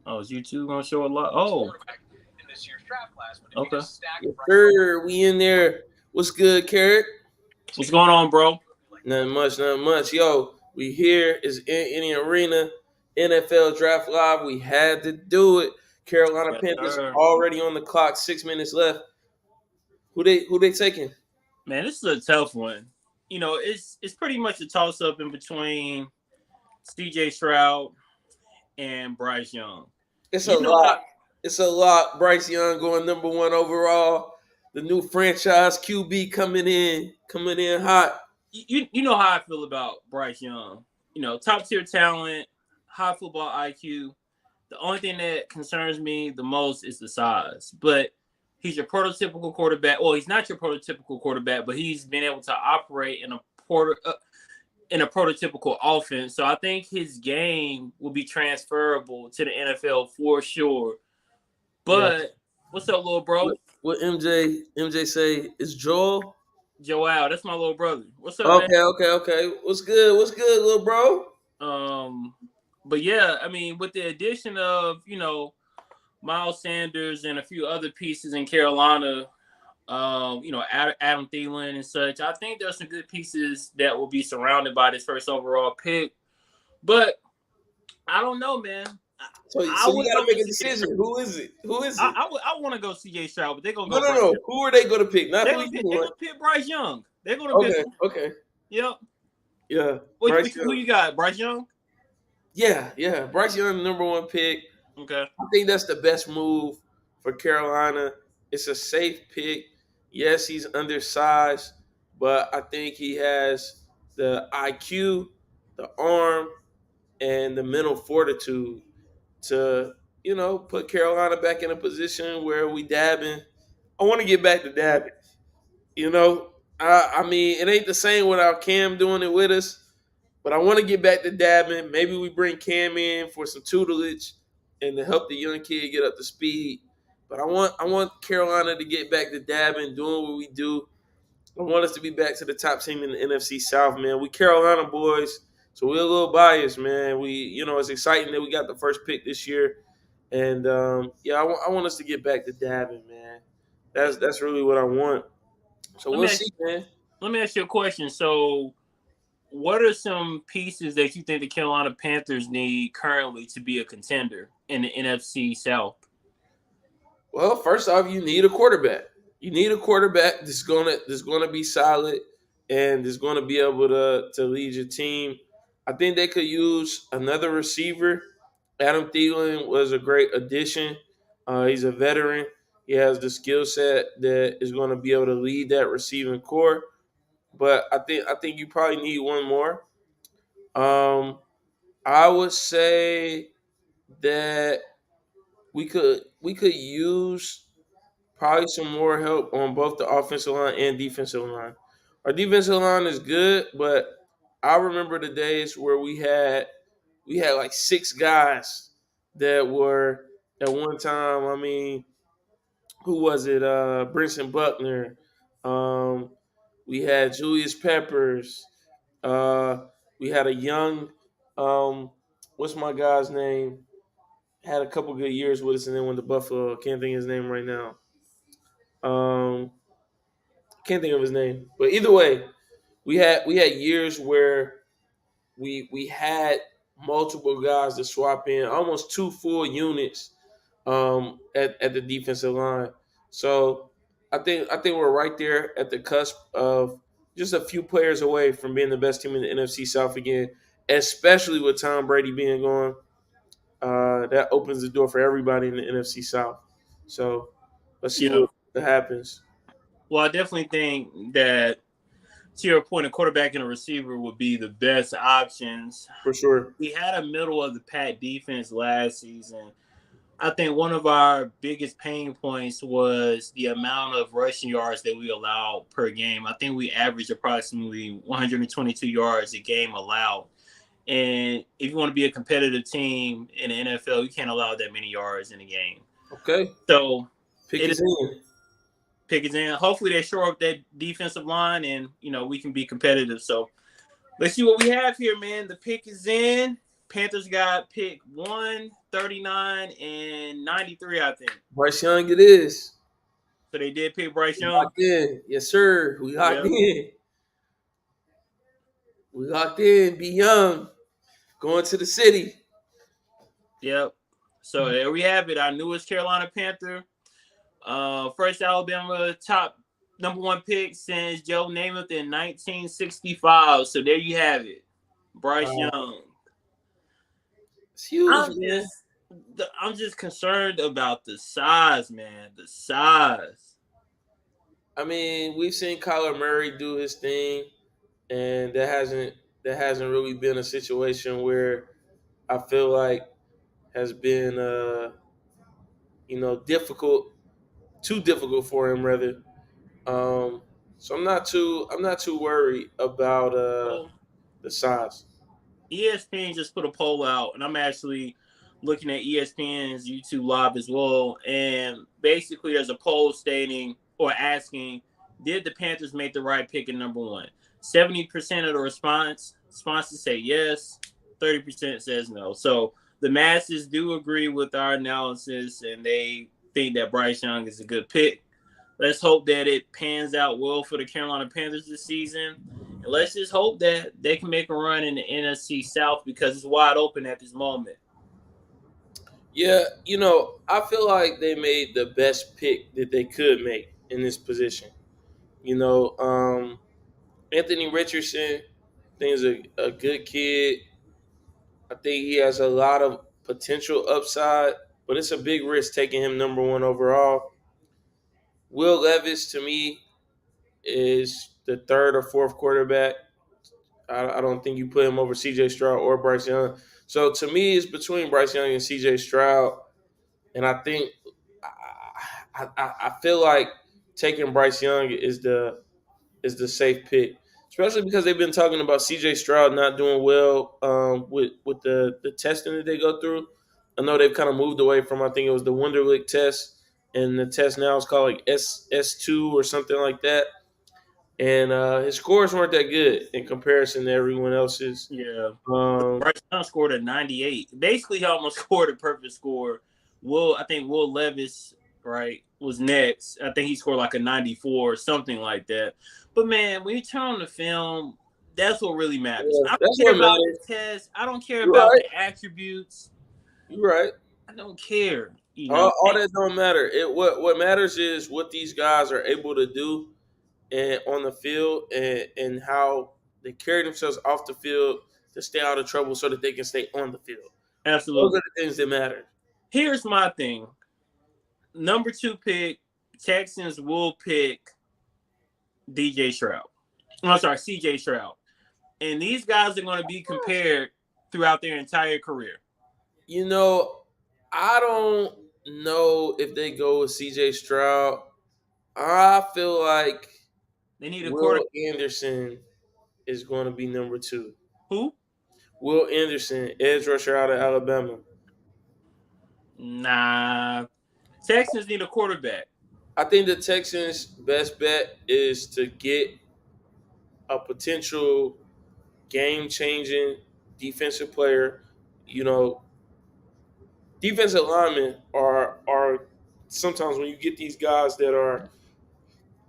Oh, is YouTube gonna show a lot? Oh, okay. Yes, sir. We in there. What's good, Carrot? What's going on, bro? Nothing much, nothing much. Yo, we here is in the arena. NFL Draft Live. We had to do it. Carolina Yes, Panthers sir. already on the clock. 6 minutes left. Who they taking? Man, this is a tough one. It's pretty much a toss up in between C.J. Stroud and Bryce Young. It's a You know how lot. It's a lot. Bryce Young going number one overall. The new franchise QB coming in hot. you know how I feel about Bryce Young. Top tier talent, high football IQ. The only thing that concerns me the most is the size. But he's your prototypical quarterback. Well, he's not your prototypical quarterback, but he's been able to operate in a prototypical offense. So I think his game will be transferable to the NFL for sure. Yeah. But what's up, little bro? What MJ say is Joel? Joel, that's my little brother. What's up, man? Okay. What's good? What's good, little bro? Um, but yeah, I mean, with the addition of Miles Sanders and a few other pieces in Carolina, Adam Thielen and such, I think there's some good pieces that will be surrounded by this first overall pick. But I don't know, man. I So you would got to go make with a CJ decision. Stroud. Who is it? Who is it? I want to go CJ Stroud, but they're gonna No, go no, Bryce no. Young. Who are they going to pick? Not who you They're want. gonna pick Bryce Young. They're gonna pick Okay, him. okay. Yep. Yeah, Which Bryce who Young. you got? Bryce Young. Yeah. Bryce Young, number one pick. Okay. I think that's the best move for Carolina. It's a safe pick. Yes, he's undersized, but I think he has the IQ, the arm, and the mental fortitude to, put Carolina back in a position where we dabbing. I want to get back to dabbing. You know, I mean, it ain't the same without Cam doing it with us, but I want to get back to dabbing. Maybe we bring Cam in for some tutelage and to help the young kid get up to speed. But I want Carolina to get back to dabbing, doing what we do. I want us to be back to the top team in the NFC South, man. We Carolina boys, so we're a little biased, man. It's exciting that we got the first pick this year, and I want us to get back to dabbing, man. That's really what I want. So Let we'll me ask, see, man. let me ask you a question. So, what are some pieces that you think the Carolina Panthers need currently to be a contender in the NFC South? Well, first off, you need a quarterback. You need a quarterback that's gonna be solid and is gonna be able to lead your team. I think they could use another receiver. Adam Thielen was a great addition. He's a veteran. He has the skill set that is going to be able to lead that receiving core. But I think you probably need one more. Um, I would say that we could use probably some more help on both the offensive line and defensive line. Our defensive line is good, but I remember the days where we had like six guys that were at one time. I mean, who was it? Brinson Buckner. Um, we had Julius Peppers. Uh, we had a young, what's my guy's name? Had a couple good years with us, and then went to Buffalo. Can't think of his name right now. Um, can't think of his name, but either way, we had years where we had multiple guys to swap in, almost two full units at the defensive line. So I think we're right there at the cusp of just a few players away from being the best team in the NFC South again, especially with Tom Brady being gone. That opens the door for everybody in the NFC South. So let's see Yeah. what happens Well, I definitely think that to your point, a quarterback and a receiver would be the best options. for sure. We had a middle of the pack defense last season. I think one of our biggest pain points was the amount of rushing yards that we allowed per game. I think we averaged approximately 122 yards a game allowed. And if you want to be a competitive team in the NFL, you can't allow that many yards in a game. Okay, So pick it is his in. Pickens in. Hopefully they shore up that defensive line and we can be competitive. So let's see what we have here, man. The pick is in. Panthers got pick 139 and 93, I think. Bryce Young it is. So they did pick Bryce We Young. locked in. Yes, sir. We locked Yep. in. We locked in. Be young. Going to the city. Yep. So there we have it. Our newest Carolina Panther. First Alabama top number 1 pick since Joe Namath in 1965. So there you have it. Bryce Young. It's huge, man. I'm just concerned about the size, man. The size. I mean, we've seen Kyler Murray do his thing, and that hasn't really been a situation where I feel like has been difficult, too difficult for him rather. So I'm not too worried about Well, the size. ESPN just put a poll out, and I'm actually looking at ESPN's YouTube Live as well. And basically, there's a poll stating or asking, did the Panthers make the right pick at number 1? 70% of the responses say yes, 30% says no. So the masses do agree with our analysis, and they think that Bryce Young is a good pick. Let's hope that it pans out well for the Carolina Panthers this season. And let's just hope that they can make a run in the NFC South because it's wide open at this moment. Yeah, I feel like they made the best pick that they could make in this position. Anthony Richardson, I think is a good kid. I think he has a lot of potential upside, but it's a big risk taking him number 1 overall. Will Levis, to me, is the 3rd or 4th quarterback. I don't think you put him over C.J. Stroud or Bryce Young. So to me, it's between Bryce Young and C.J. Stroud, and I think I feel like taking Bryce Young is the safe pick, especially because they've been talking about C.J. Stroud not doing well with the testing that they go through. I know they've kind of moved away from, I think it was the Wonderlic test, and the test now is called like S2 or something like that. And his scores weren't that good in comparison to everyone else's. Yeah. Bryce Young scored a 98. Basically, he almost scored a perfect score. I think Will Levis, right, was next. I think he scored like a 94 or something like that. But, man, when you turn on the film, that's what really matters. Yeah, I don't care about the test. I don't care about the attributes. You're right. I don't care. All that don't matter. What matters is what these guys are able to do and on the field and how they carry themselves off the field to stay out of trouble so that they can stay on the field. Absolutely. Those are the things that matter. Here's my thing. Number 2 pick, Texans will pick DJ Stroud. I'm sorry, CJ Stroud. And these guys are going to be compared throughout their entire career. I don't know if they go with CJ Stroud. I feel like they need a Will Anderson is going to be number 2. Who? Will Anderson, edge rusher out of Alabama. Nah. Texans need a quarterback. I think the Texans' best bet is to get a potential game-changing defensive player. Defensive linemen are sometimes when you get these guys that are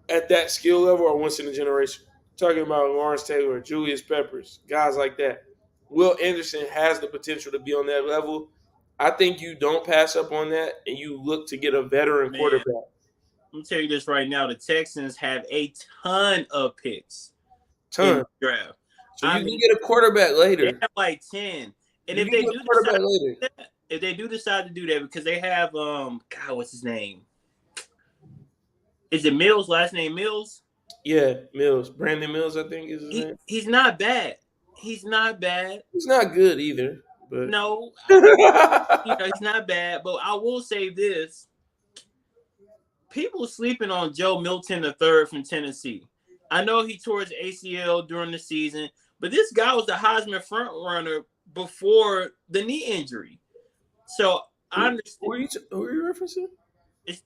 at that skill level are once in a generation. Talking about Lawrence Taylor, Julius Peppers, guys like that. Will Anderson has the potential to be on that level. I think you don't pass up on that and you look to get a veteran quarterback. Let me tell you this right now. The Texans have a ton of picks. Ton. Draft. So you can get a quarterback later. They have like 10. And if they do decide to do that, because they have God, what's his name? Is it Mills? Last name Mills? Yeah, Mills. Brandon Mills, I think is his name. He's not bad. He's not bad. He's not good either. But no, he's not bad. But I will say this: people sleeping on Joe Milton III from Tennessee. I know he tore his ACL during the season, but this guy was the Heisman front runner before the knee injury. So I understand. Who are you referencing?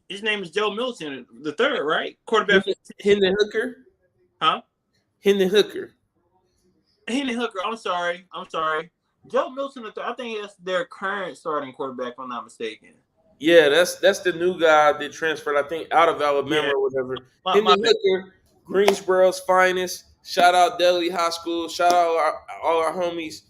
His name is Joe Milton III, right? Quarterback. Hendon Hooker? Huh? Hendon Hooker. I'm sorry. Joe Milton, I think that's their current starting quarterback, if I'm not mistaken. Yeah, that's the new guy that transferred, I think, out of Alabama Yeah, or whatever. my Hendon bad. Hooker, Greensboro's finest. Shout out Dudley High School. Shout out all our homies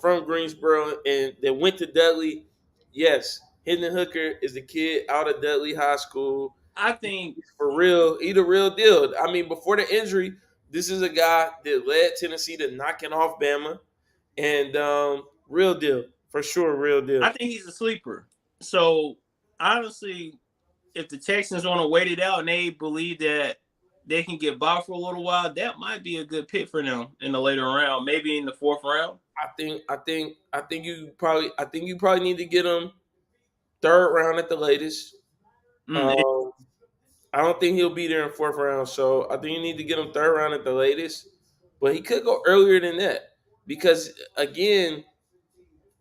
from Greensboro and that went to Dudley. Yes, Hendon Hooker is the kid out of Dudley High School. I think He's for real. He the real deal. I mean, before the injury, this is a guy that led Tennessee to knocking off Bama. And real deal. For sure, real deal. I think he's a sleeper. So honestly, if the Texans want to wait it out and they believe that they can get by for a little while, that might be a good pick for them in the later round, maybe in the fourth round. I think you probably need to get him third round at the latest. Mm, Um, I don't think he'll be there in fourth round, so I think you need to get him third round at the latest. But he could go earlier than that because again,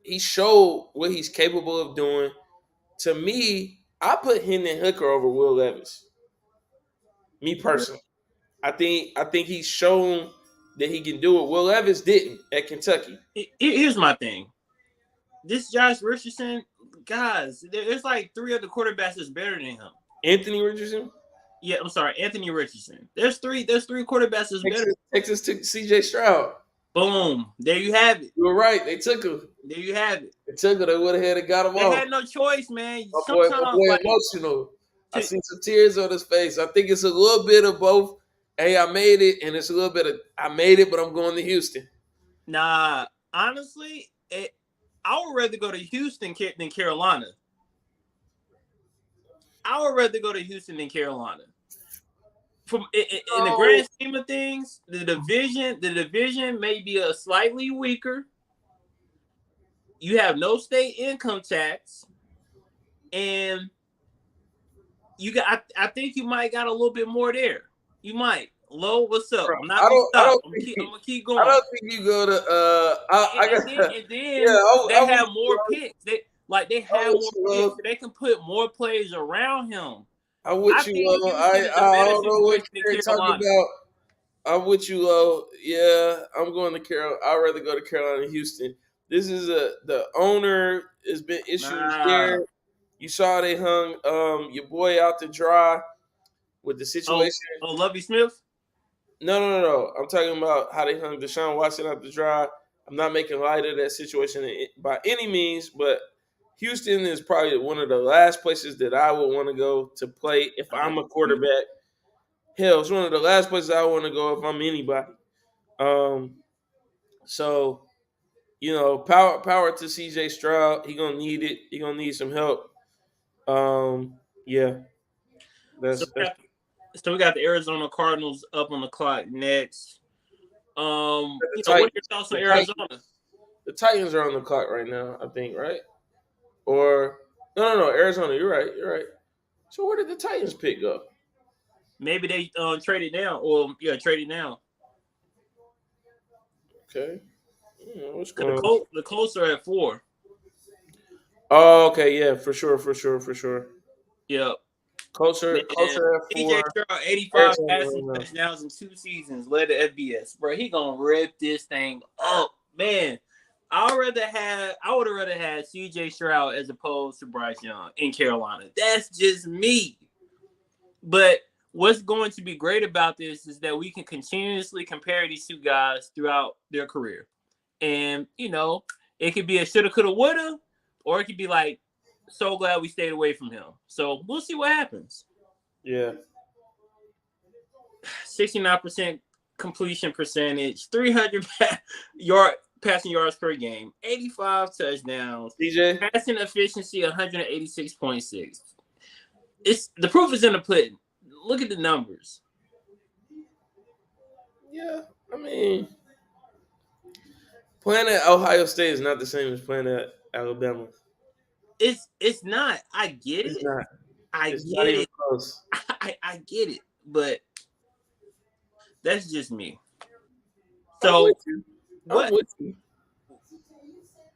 he showed what he's capable of doing. To me, I put Hendon Hooker over Will Levis. Me personally, I think he's shown that he can do it. Will Levis didn't at Kentucky. Here's my thing. This Josh Richardson, guys, there's like three other quarterbacks that's better than him. Anthony Richardson. Yeah, I'm sorry, Anthony Richardson. There's three quarterbacks that's better. Texas took C.J. Stroud. Boom. There you have it. You were right. They took him. There you have it. They took him. They would have had it, got him They off. had no choice, man. My boy emotional. I see some tears on his face. I think it's a little bit of both. Hey, I made it, and it's a little bit of I made it, but I'm going to Houston. Nah, honestly, I would rather go to Houston than Carolina. I would rather go to Houston than Carolina. From in the grand scheme of things, the division may be a slightly weaker. You have no state income tax, and you got. I think you might got a little bit more there. You might. Low, what's up? I'm not gonna stop. I'm gonna keep going. I don't think you go to. And then they have more picks. They have more picks. So they can put more players around him. I'm with you, Lo. I don't know what you're talking about. I'm with you, Lo. Yeah, I'm going to Carolina. I'd rather go to Carolina than Houston. This is the owner has been issues there. You saw they hung your boy out to dry with the situation. Oh, Lovie Smith? No. I'm talking about how they hung Deshaun Watson out to dry. I'm not making light of that situation by any means, but Houston is probably one of the last places that I would want to go to play if I'm a quarterback. Hell, it's one of the last places I want to go if I'm anybody. So, power to CJ Stroud. He gonna need it. He gonna need some help. Yeah. So we got the Arizona Cardinals up on the clock next. What are your thoughts on Arizona? The Titans are on the clock right now, I think, right? Or no, Arizona. You're right. So where did the Titans pick up? Maybe they traded down, or traded down. Okay. What's going on? The Colts are at 4. Oh, okay, yeah, for sure. Yep. Closer at 4. CJ Stroud, 85 passing touchdowns in 2 seasons, led to FBS. Bro, he gonna rip this thing up, man. I would have rather had CJ Stroud as opposed to Bryce Young in Carolina. That's just me. But what's going to be great about this is that we can continuously compare these two guys throughout their career. And, it could be a shoulda, coulda, woulda, or it could be like, so glad we stayed away from him. So we'll see what happens. Yeah. 69% completion percentage, 300 passing yards per game, 85 touchdowns, DJ passing efficiency 186.6. The proof is in the pudding. Look at the numbers. Yeah, I mean, playing at Ohio State is not the same as playing at Alabama. It's not. I get it. It's not. I get it. Close. I get it, but that's just me. So,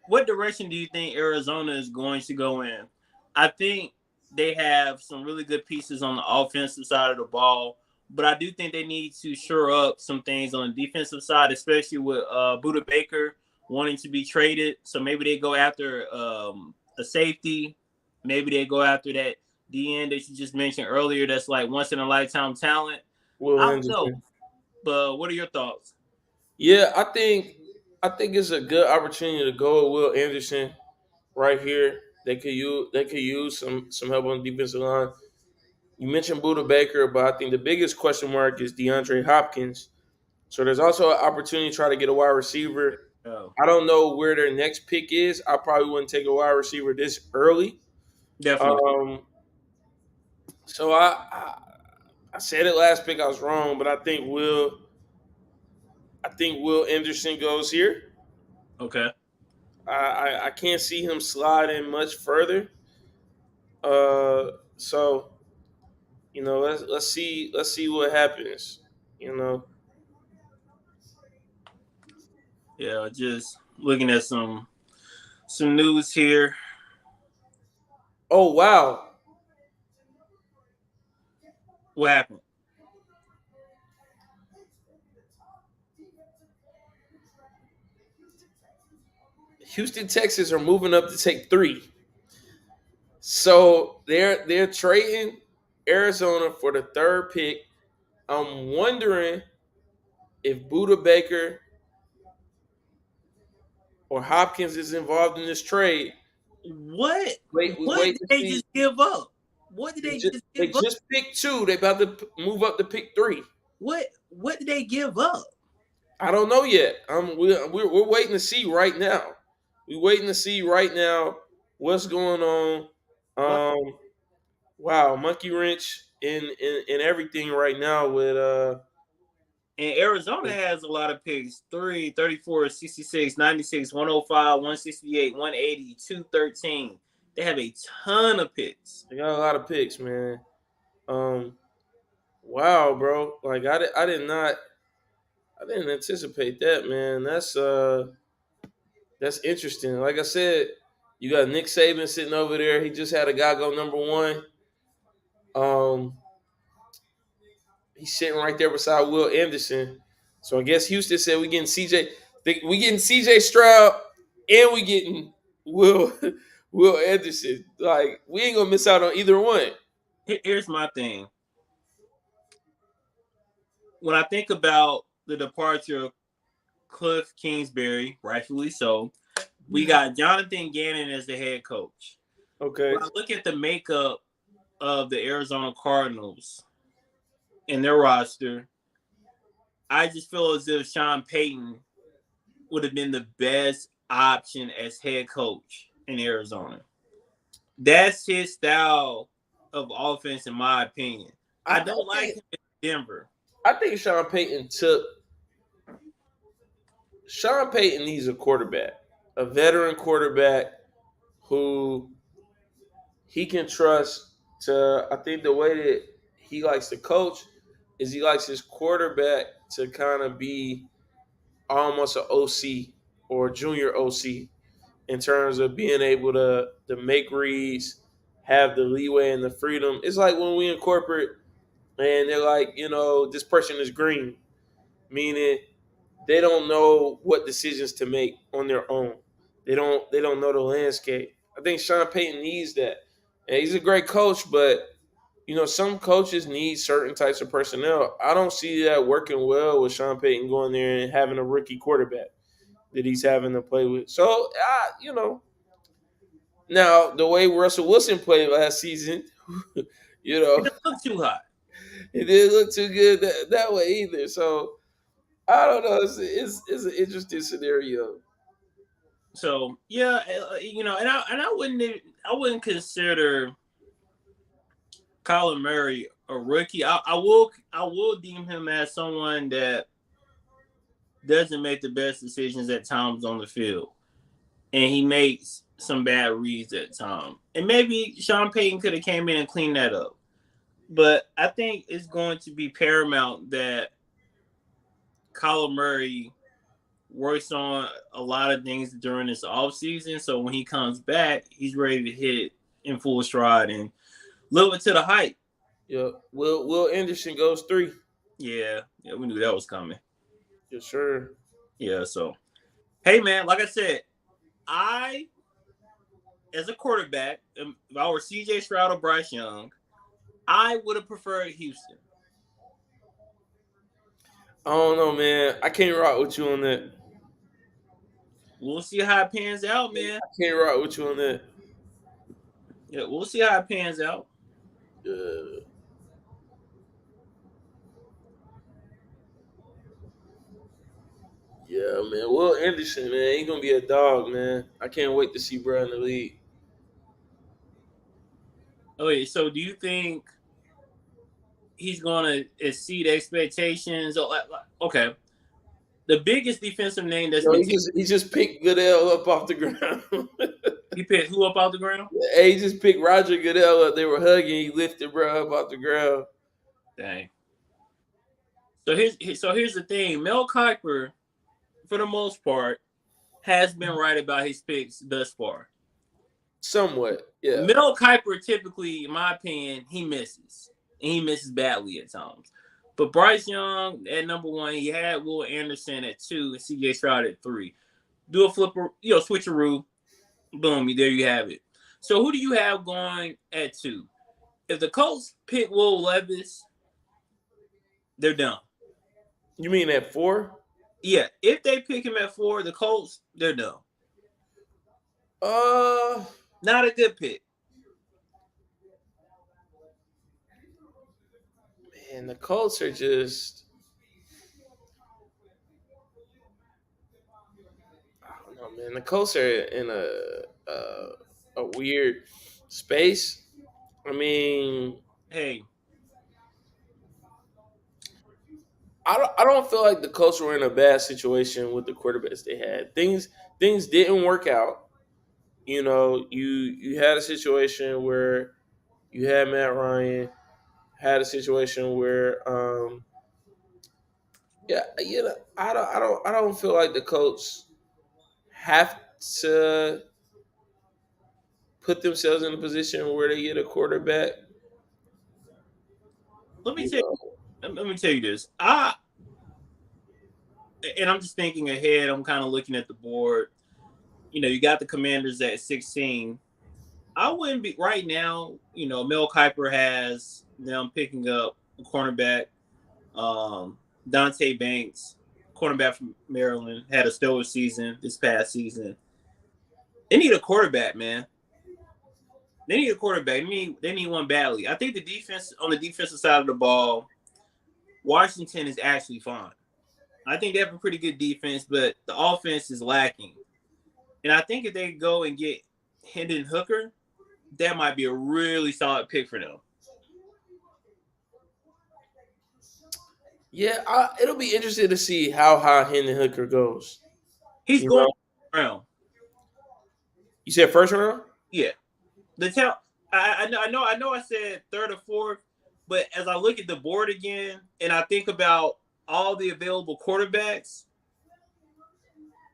what direction do you think Arizona is going to go in? I think they have some really good pieces on the offensive side of the ball, but I do think they need to shore up some things on the defensive side, especially with Budda Baker wanting to be traded. So maybe they go after a safety. Maybe they go after that DN that you just mentioned earlier. That's like once in a lifetime talent. Will I don't know, Anderson. but what are your thoughts? Yeah, I think it's a good opportunity to go with Will Anderson right here. They could use some help on the defensive line. You mentioned Buda Baker, but I think the biggest question mark is DeAndre Hopkins. So there's also an opportunity to try to get a wide receiver. Oh, I don't know where their next pick is. I probably wouldn't take a wide receiver this early. definitely. Um, so I said it last pick. I was wrong, but I think Will Anderson goes here. Okay. I can't see him sliding much further. So let's see what happens. You know. Yeah, just looking at some news here. Oh wow, What happened? Houston Texans are moving up to take 3. So they're trading Arizona for the third pick. I'm wondering if Buda Baker or Hopkins is involved in this trade. What? We What wait did to they see. just give up? What did They they just, just they give up? just picked 2. They about to move up to pick 3. What did they give up? I don't know yet. We're waiting to see right now. We're waiting to see right now what's going on. Wow. Wow, monkey wrench in everything right now with And Arizona has a lot of picks 3, 34, 66, 96, 105, 168, 180, 213. They have a ton of picks. they got a lot of picks, man. Um, wow, bro. Like I didn't anticipate that, man. That's interesting. Like I said, you got Nick Saban sitting over there. He just had a guy go number 1. Um, he's sitting right there beside Will Anderson. So I guess Houston said we getting CJ Stroud and we getting Will Will Anderson. Like we ain't gonna miss out on either one. Here's my thing. When I think about the departure of Cliff Kingsbury, rightfully so, we got Jonathan Gannon as the head coach. Okay. When I look at the makeup of the Arizona Cardinals and their roster, I just feel as if Sean Payton would have been the best option as head coach in Arizona. That's his style of offense, in my opinion. I I, don't like think him in Denver. I think Sean Payton needs a quarterback, a veteran quarterback who he can trust to. I think the way that he likes to coach is he likes his quarterback to kind of be almost an OC or junior OC in terms of being able to make reads, have the leeway and the freedom. It's like when we in corporate and they're like, this person is green, meaning they don't know what decisions to make on their own. They don't know the landscape. I think Sean Payton needs that. And he's a great coach, but some coaches need certain types of personnel. I don't see that working well with Sean Payton going there and having a rookie quarterback that he's having to play with. So, now the way Russell Wilson played last season, you It know, doesn't look too hot. it didn't look too good that way either. So I don't know. It's an interesting scenario. So yeah, and I wouldn't consider Kyler Murray a rookie. I will deem him as someone that doesn't make the best decisions at times on the field, and he makes some bad reads at times. And maybe Sean Payton could have came in and cleaned that up. But I think it's going to be paramount that Kyler Murray works on a lot of things during this offseason. So when he comes back, he's ready to hit in full stride and live it to the hype. Yeah. Will Anderson goes 3. Yeah, we knew that was coming. Yes, sir. Yeah, so Hey man, like I said, I as a quarterback, if I were C.J. Stroud or Bryce Young, I would have preferred Houston. I don't know, man. I can't rock with you on that. We'll see how it pans out, man. I can't rock with you on that. Yeah, we'll see how it pans out. Uh, yeah, man. Will Anderson, man, he gonna be a dog, man. I can't wait to see bro in the league. Okay, so do you think he's going to exceed expectations? Okay, the biggest defensive name that's Yo, been he just picked Goodell up off the ground. he picked who up out the ground? Hey, he just picked Roger Goodell up. They were hugging. He lifted bro up off the ground. Dang. So here's the thing. Mel Kiper, for the most part, has been right about his picks thus far. Somewhat, yeah. Mel Kiper typically, in my opinion, he misses. And he misses badly at times. But Bryce Young at number one, he had Will Anderson at two and CJ Stroud at three. Do a flipper, switcheroo. Boom, there you have it. So who do you have going at two? If the Colts pick Will Levis, they're done. You mean at 4? Yeah, if they pick him at four, the Colts, they're done. Uh, Not a good pick. man, the Colts are just. I don't know, man. The Colts are in a weird space. I mean, Hey, I don't feel like the Colts were in a bad situation with the quarterbacks they had. Things didn't work out. You know, you had a situation where you had Matt Ryan, had a situation where yeah, I don't feel like the Colts have to put themselves in a position where they get a quarterback. let me You tell know, let me tell you this. I'm just thinking ahead. I'm kind of looking at the board. You got the Commanders at 16. I wouldn't be right now. Mel Kiper has them picking up a cornerback. Dante Banks, cornerback from Maryland, had a stellar season this past season. They need a quarterback, man. They need a quarterback. They need one badly. I think the defense on the defensive side of the ball, Washington is actually fine. I think they have a pretty good defense, but the offense is lacking. And I think if they go and get Hendon Hooker, that might be a really solid pick for them. yeah, it'll be interesting to see how high Hendon Hooker goes. He's You going know, around. you said first round. Yeah. The tell I know I said third or fourth, but as I look at the board again and I think about all the available quarterbacks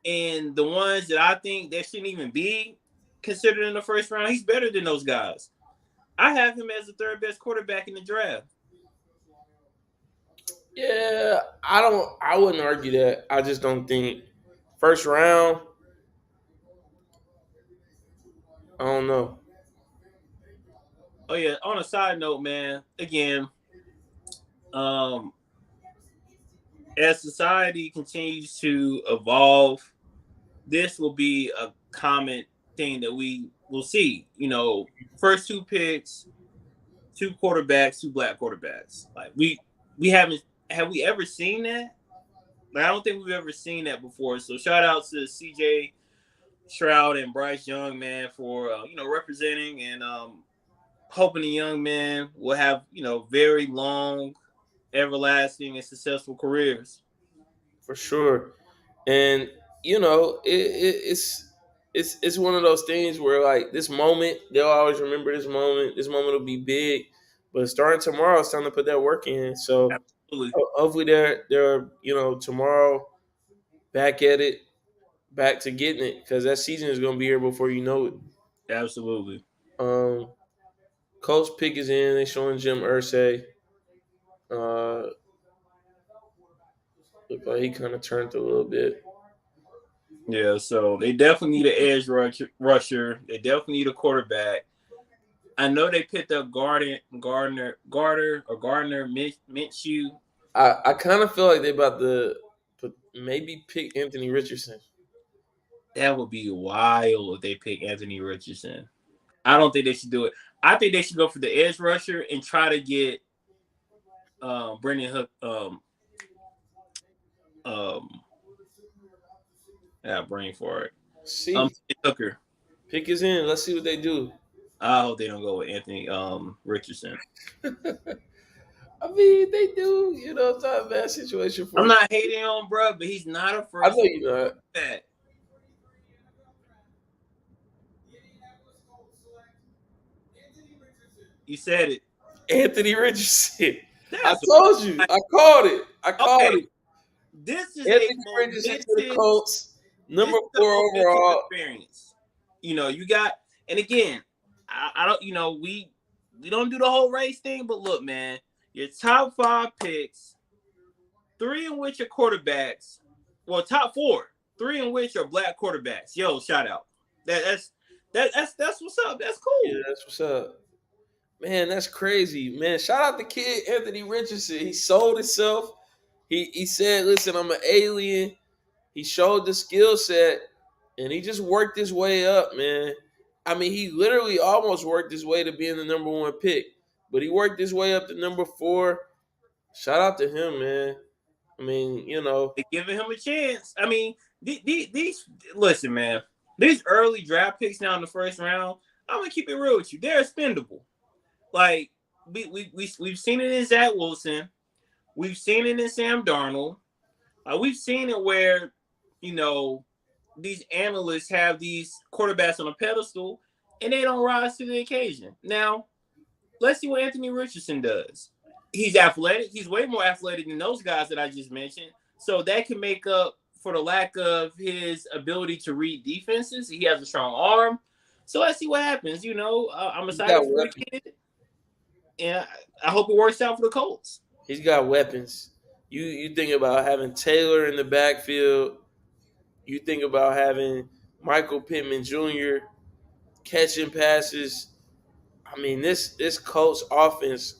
and the ones that I think that shouldn't even be considered in the first round, he's better than those guys. I have him as the third best quarterback in the draft. Yeah, I wouldn't argue that. I just don't think first round. I don't know. Oh yeah, on a side note, man, again, um, as society continues to evolve, this will be a common thing that we will see. First two picks, two quarterbacks, two black quarterbacks. Like we haven't have we ever seen that? Like I don't think we've ever seen that before. So shout out to CJ Stroud and Bryce Young, man, for representing and hoping the young men will have very long, everlasting, and successful careers. For sure. And it's one of those things where like this moment they'll always remember this moment. This moment will be big, but starting tomorrow, it's time to put that work in. So Absolutely, hopefully they're tomorrow back at it, back to getting it because that season is gonna be here before you know it. absolutely. Um, Coach pick is in. They showing Jim Irsay. Look like he kind of turned a little bit. Yeah, so they definitely need an edge rusher. They definitely need a quarterback. I know they picked up Gardner Minshew. I kind of feel like they about to maybe pick Anthony Richardson. That would be wild if they pick Anthony Richardson. I don't think they should do it. I think they should go for the edge rusher and try to get Brendan Hook. Um, yeah, brain for it. See, Hooker. pick is in. Let's see what they do. I hope they don't go with Anthony Richardson. I mean, they do. You know, it's not a bad situation for. I'm not hating on bro, but he's not a I first know you're not. bet. You said it. Anthony Richardson. I That's told you. I called it. I called okay. it. This is Anthony a Richardson to the momentous, Colts, number this is 4 a momentous overall. experience. You know, you got, and again, I don't, you know, we don't do the whole race thing, but look, man, your top 5 picks, 3 in which are quarterbacks. Well, top 4, 3 in which are black quarterbacks. Yo, shout out. That's what's up. That's cool. Yeah, that's what's up. Man, that's crazy. Man, shout out the kid Anthony Richardson. He sold himself. He said, "Listen, I'm an alien." He showed the skill set, and he just worked his way up, man. I mean, he literally almost worked his way to being the number 1 pick, but he worked his way up to number 4. Shout out to him, man. I mean, you know, They're giving him a chance. I mean, these listen, man. These early draft picks now in the first round, I'm gonna keep it real with you. They're expendable. Like we've seen it in Zach Wilson, we've seen it in Sam Darnold. We've seen it where, you know, these analysts have these quarterbacks on a pedestal and they don't rise to the occasion. Now, let's see what Anthony Richardson does. He's athletic. He's way more athletic than those guys that I just mentioned. So that can make up for the lack of his ability to read defenses. He has a strong arm. So let's see what happens. You know, I'm excited for the kid. And I hope it works out for the Colts. He's got weapons. You think about having Taylor in the backfield. You think about having Michael Pittman Jr. catching passes. I mean, this Colts offense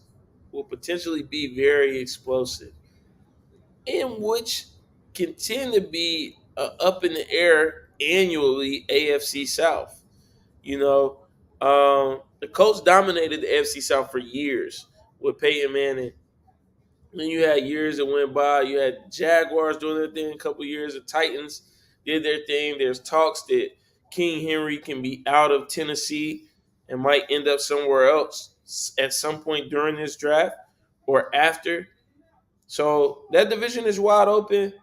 will potentially be very explosive, in which can tend to be up in the air annually AFC South. You know, the Colts dominated the AFC South for years with Peyton Manning. Then you had years that went by. You had Jaguars doing their thing a couple years. The Titans did their thing. There's talks that King Henry can be out of Tennessee and might end up somewhere else at some point during this draft or after. So that division is wide open.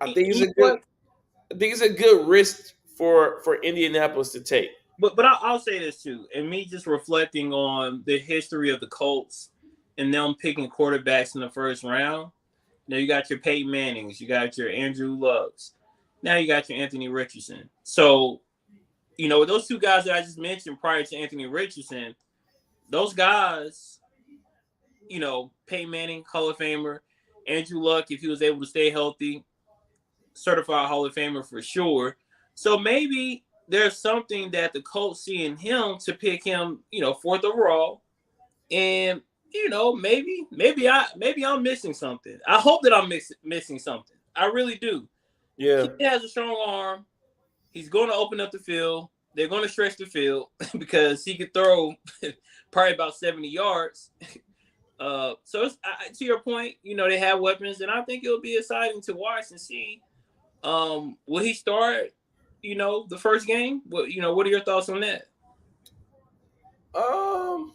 I think it's a good risk for Indianapolis to take. But I'll say this too, and me just reflecting on the history of the Colts and them picking quarterbacks in the first round. Now you got your Peyton Mannings, you got your Andrew Lucks, now you got your Anthony Richardson. So, you know, those 2 guys that I just mentioned prior to Anthony Richardson, those guys, you know, Peyton Manning, Hall of Famer, Andrew Luck, if he was able to stay healthy, certified Hall of Famer for sure. So maybe there's something that the Colts see in him to pick him, you know, 4th overall. And, you know, maybe I'm missing something. I hope that I'm missing something. I really do. Yeah. He has a strong arm. He's going to open up the field. They're going to stretch the field because he could throw probably about 70 yards. So it's, to your point, you know, they have weapons, and I think it'll be exciting to watch and see. Will he start, you know, the first game? What are your thoughts on that? I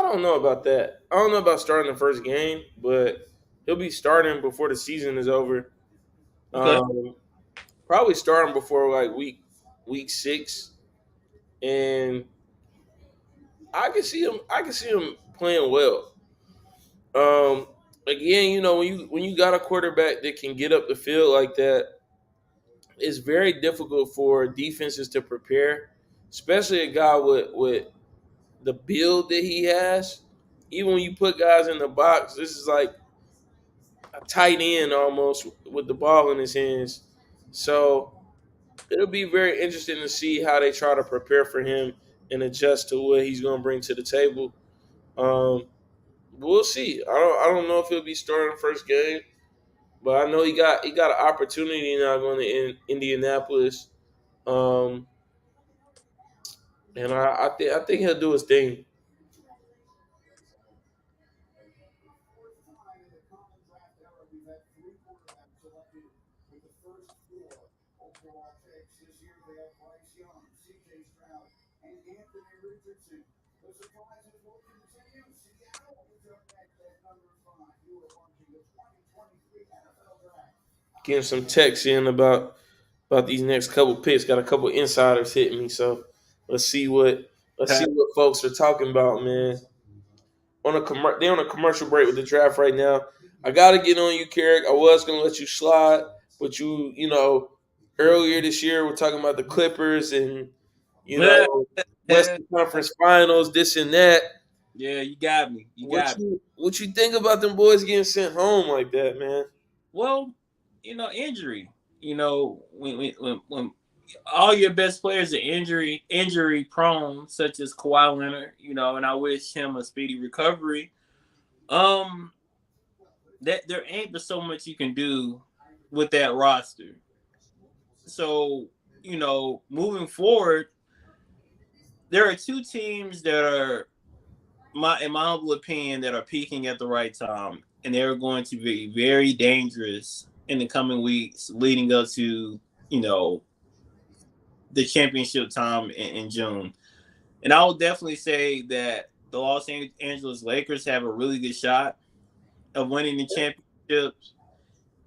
don't know about that. I don't know about starting the first game, but he'll be starting before the season is over. Okay. Probably starting before like week 6, and I can see him playing well. Again, you know, when you got a quarterback that can get up the field like that, it's very difficult for defenses to prepare, especially a guy with the build that he has. Even when you put guys in the box, this is like a tight end almost with the ball in his hands. So it'll be very interesting to see how they try to prepare for him and adjust to what he's going to bring to the table. Um, we'll see. I don't know if he'll be starting first game, but I know he got an opportunity now going to Indianapolis. Um, and I think he'll do his thing. Getting some texts in about these next couple picks. Got a couple insiders hitting me, so let's see what folks are talking about, man. They're on a commercial break with the draft right now. I gotta get on you, Carrick. I was gonna let you slide, but you know, earlier this year we're talking about the Clippers and you know Western Conference Finals, this and that. Yeah, you got me. You What got me. you think about them boys getting sent home like that, man? Well, injury. When all your best players are injury prone, such as Kawhi Leonard, and I wish him a speedy recovery. Um, that there ain't but so much you can do with that roster. So, moving forward, there are two teams that are in my humble opinion, that are peaking at the right time, and they're going to be very dangerous in the coming weeks, leading up to the championship time in June. And I would definitely say that the Los Angeles Lakers have a really good shot of winning the championship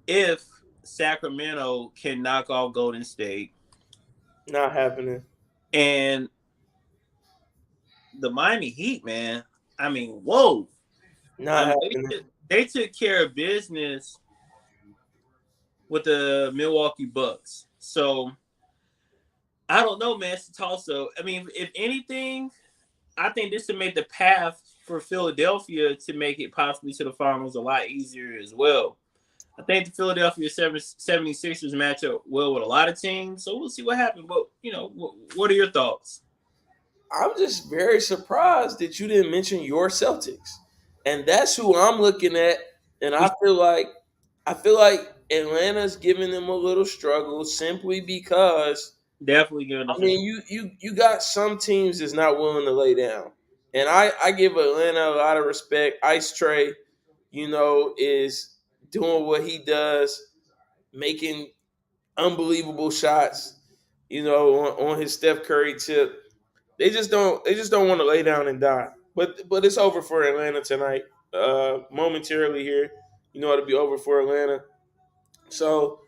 if Sacramento can knock off Golden State. Not happening. And the Miami Heat, man, I mean, whoa. Not They happening. they took care of business with the Milwaukee Bucks. So I don't know, man. It's a toss up. I mean, if anything, I think this would make the path for Philadelphia to make it possibly to the finals a lot easier as well. I think the Philadelphia 76ers match up well with a lot of teams, so we'll see what happens. But, what are your thoughts? I'm just very surprised that you didn't mention your Celtics, and that's who I'm looking at. And I feel like Atlanta's giving them a little struggle simply because Definitely giving I us a mean you got some teams that's not willing to lay down, and I give Atlanta a lot of respect. Ice Trey, is doing what he does, making unbelievable shots. On his Steph Curry tip. They just don't want to lay down and die. But it's over for Atlanta tonight. Momentarily here, it'll be over for Atlanta. So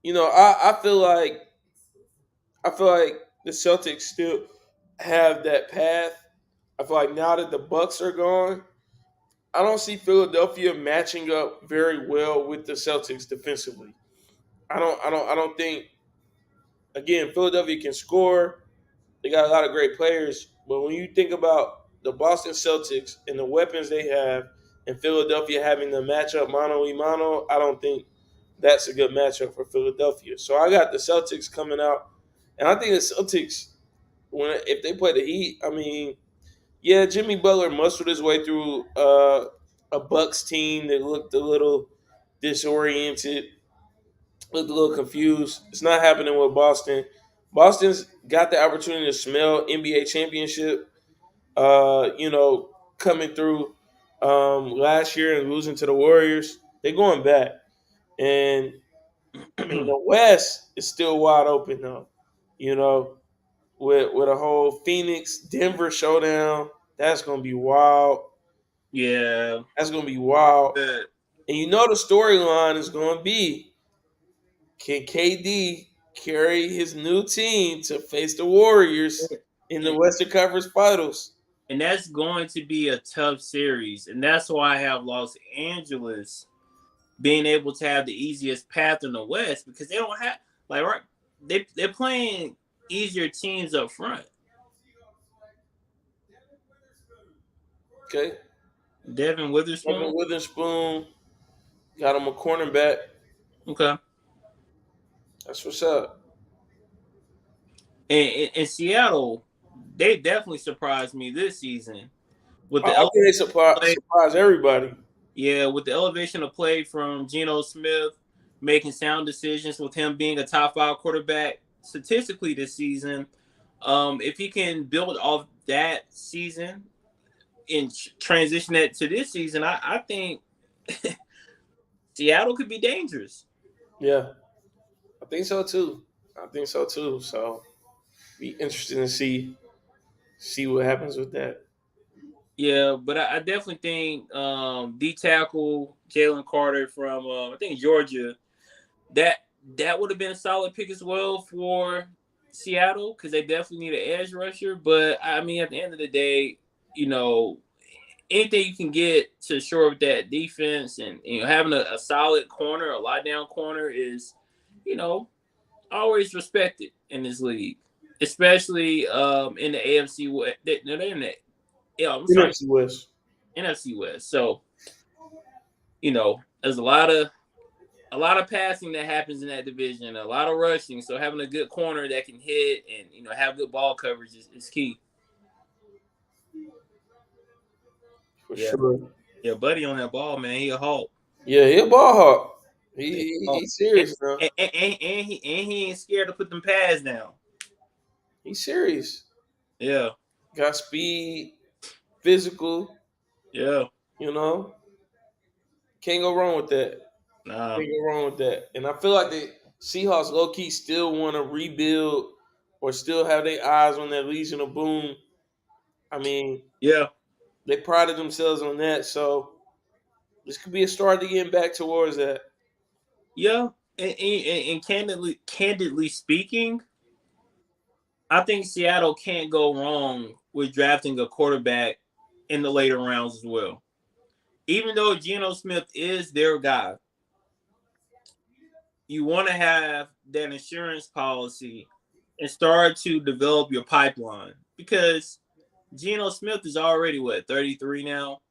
I feel like the Celtics still have that path. I feel like now that the Bucks are gone, I don't see Philadelphia matching up very well with the Celtics defensively. I don't think again Philadelphia can score. They got a lot of great players, but when you think about the Boston Celtics and the weapons they have, and Philadelphia having the matchup mano a mano, I don't think that's a good matchup for Philadelphia. So I got the Celtics coming out, and I think the Celtics, if they play the Heat, I mean, yeah, Jimmy Butler muscled his way through a Bucks team that looked a little disoriented, looked a little confused. It's not happening with Boston. Boston's got the opportunity to smell NBA championship. Coming through last year and losing to the Warriors, they're going back. And I mean, the West is still wide open though. You know, with a whole Phoenix Denver showdown, that's gonna be wild. yeah. That's gonna be wild. Good. And the storyline is gonna be, can KD carry his new team to face the Warriors in the And, Western Conference Finals? and that's going to be a tough series, and that's why I have Los Angeles being able to have the easiest path in the West because they don't have right. They're playing easier teams up front. Okay, Devin Evan Witherspoon. Witherspoon. Got him a cornerback. Okay. That's what's up. And in Seattle, they definitely surprised me this season with I the think they play. surprise everybody. Yeah, with the elevation of play from Geno Smith, making sound decisions with him being a top five quarterback statistically this season. If he can build off that season and transition that to this season, I think Seattle could be dangerous. Yeah, I think so too. I think so too. So be interesting to see what happens with that. Yeah, but I definitely think D tackle Jalen Carter from I think Georgia that that would have been a solid pick as well for Seattle because they definitely need an edge rusher. But I mean, at the end of the day, you know, anything you can get to shore up that defense and having a solid corner, a lockdown corner is, you know, always respected in this league, especially in the AFC West. They're in the I'm sorry, NFC West. NFC West. So there's a lot of passing that happens in that division, a lot of rushing. So having a good corner that can hit and have good ball coverage is key. For Yeah, sure. yeah, buddy on that ball, man, he a hawk. Yeah, he a ball hawk. He a hawk. He's serious now. And he ain't scared to put them pads down. He's serious. Yeah, Got speed, physical. yeah, You know, can't go wrong with that. nah, Can't go wrong with that. And I feel like the Seahawks low key still want to rebuild or still have their eyes on that Legion of Boom. I mean, yeah, they prided themselves on that, so this could be a start to getting back towards that. yeah. And candidly speaking, I think Seattle can't go wrong with drafting a quarterback in the later rounds as well. Even though Geno Smith is their guy, you want to have that insurance policy and start to develop your pipeline because Geno Smith is already 33 now.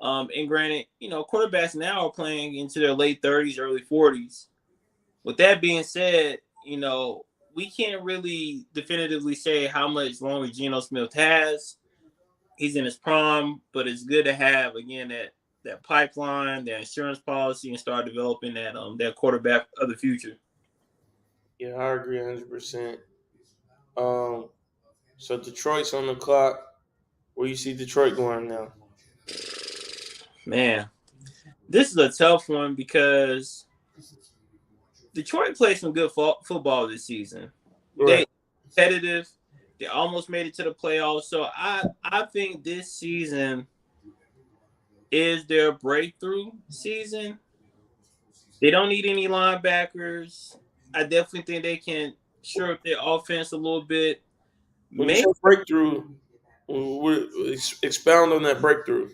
And granted, quarterbacks now are playing into their late 30s, early 40s. With that being said, we can't really definitively say how much longer Geno Smith has. He's in his prime, but it's good to have again that pipeline, that insurance policy, and start developing that quarterback of the future. Yeah, I agree 100%. Um, so Detroit's on the clock. Where you see Detroit going now? Man, this is a tough one because Detroit played some good football this season. Right. They competitive. They almost made it to the playoffs. So I think this season is their breakthrough season. They don't need any linebackers. I definitely think they can shore up their offense a little bit. When you Maybe say breakthrough, expound on that breakthrough.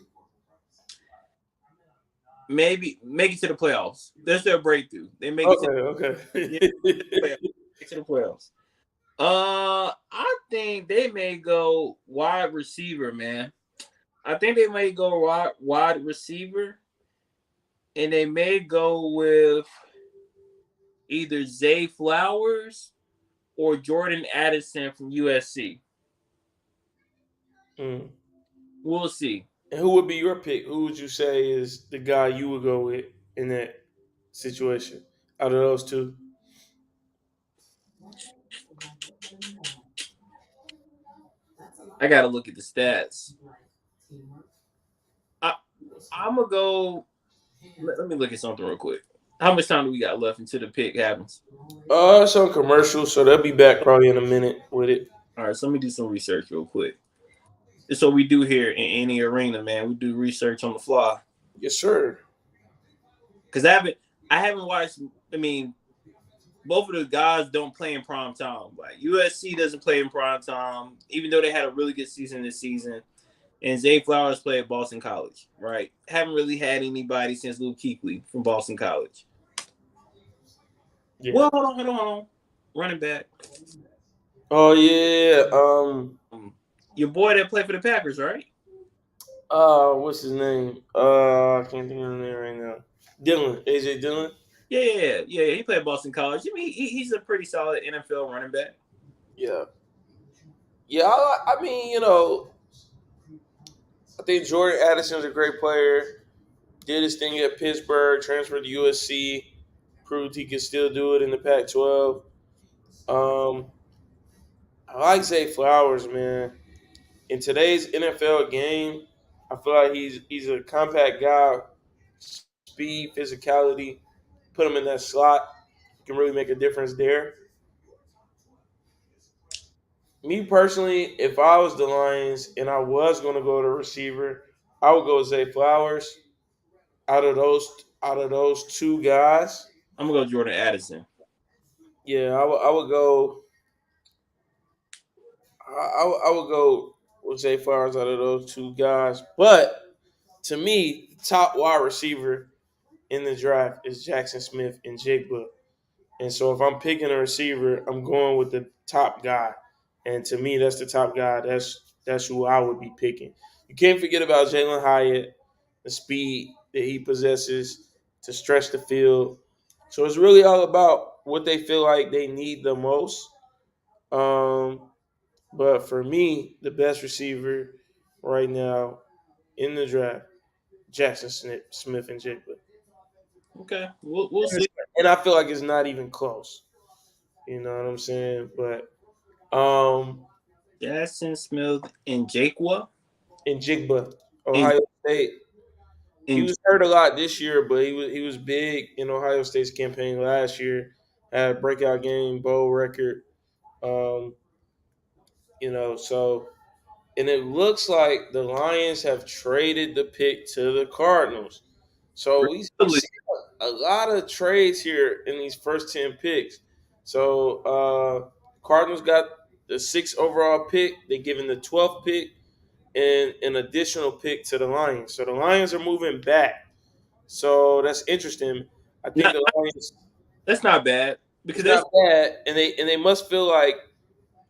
maybe make it to the playoffs. That's their breakthrough. They make it to Okay. the playoffs. To the playoffs. I think they may go wide receiver, man. I think they may go wide receiver, and they may go with either Zay Flowers or Jordan Addison from USC. Mm. We'll see. And who would be your pick? Who would you say is the guy you would go with in that situation out of those two? I got to look at the stats. I'm gonna go. Let me look at something real quick. How much time do we got left until the pick happens? It's on commercial, so they'll be back probably in a minute with it. All right, so let me do some research real quick. It's what we do here in any arena, man. We do research on the fly. Yes, sir. Because I haven't watched. I mean, both of the guys don't play in prime time. Like USC doesn't play in prime time, even though they had a really good season this season. And Zay Flowers played at Boston College, right? Haven't really had anybody since Luke Kuechly from Boston College. Yeah. Well, hold on. Running back. Oh yeah. Your boy that played for the Packers, right? What's his name? I can't think of his name right now. Dillon, AJ Dillon. Yeah. He played Boston College. I mean, he's a pretty solid NFL running back. Yeah, yeah. I mean, I think Jordan Addison's a great player. Did his thing at Pittsburgh, transferred to USC, proved he could still do it in the Pac-12. Um, I like Zay Flowers, man. In today's NFL game, I feel like he's a compact guy, speed, physicality. Put him in that slot, can really make a difference there. Me personally, if I was the Lions and I was going to go to receiver, I would go Zay Flowers. Out of those two guys, I'm gonna go Jordan Addison. yeah, I would go. I would go with Zay Flowers out of those two guys. But to me, the top wide receiver in the draft is Jackson Smith and Jigba. And so if I'm picking a receiver, I'm going with the top guy. And to me, that's the top guy. That's who I would be picking. You can't forget about Jalen Hyatt, the speed that he possesses to stretch the field. So it's really all about what they feel like they need the most. Um, but for me, the best receiver right now in the draft, Jackson Smith and Jigba. Okay, we'll see. And I feel like it's not even close. You know what I'm saying? But Jackson Smith and Jakwa in Jigba, and Ohio State. He and was hurt a lot this year, but he was big in Ohio State's campaign last year. Had a breakout game, bowl record. Um, so and it looks like the Lions have traded the pick to the Cardinals. So we really, see a lot of trades here in these first 10 picks. So Cardinals got the sixth overall pick. They're giving the 12th pick and an additional pick to the Lions. So the Lions are moving back. So that's interesting. I think not the Lions, that's not bad because it's there's not bad, and they must feel like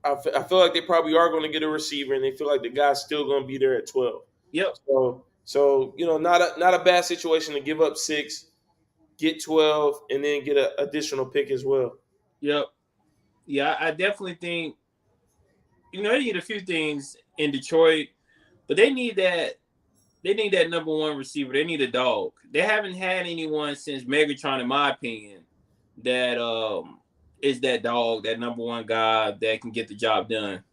I feel like they probably are going to get a receiver, and they feel like the guy's still going to be there at 12. yep. So not a bad situation to give up six, get 12, and then get an additional pick as well. Yep. Yeah, I definitely think they need a few things in Detroit, but they need that number one receiver. They need a dog. They haven't had anyone since Megatron, in my opinion, that is that dog, that number one guy that can get the job done.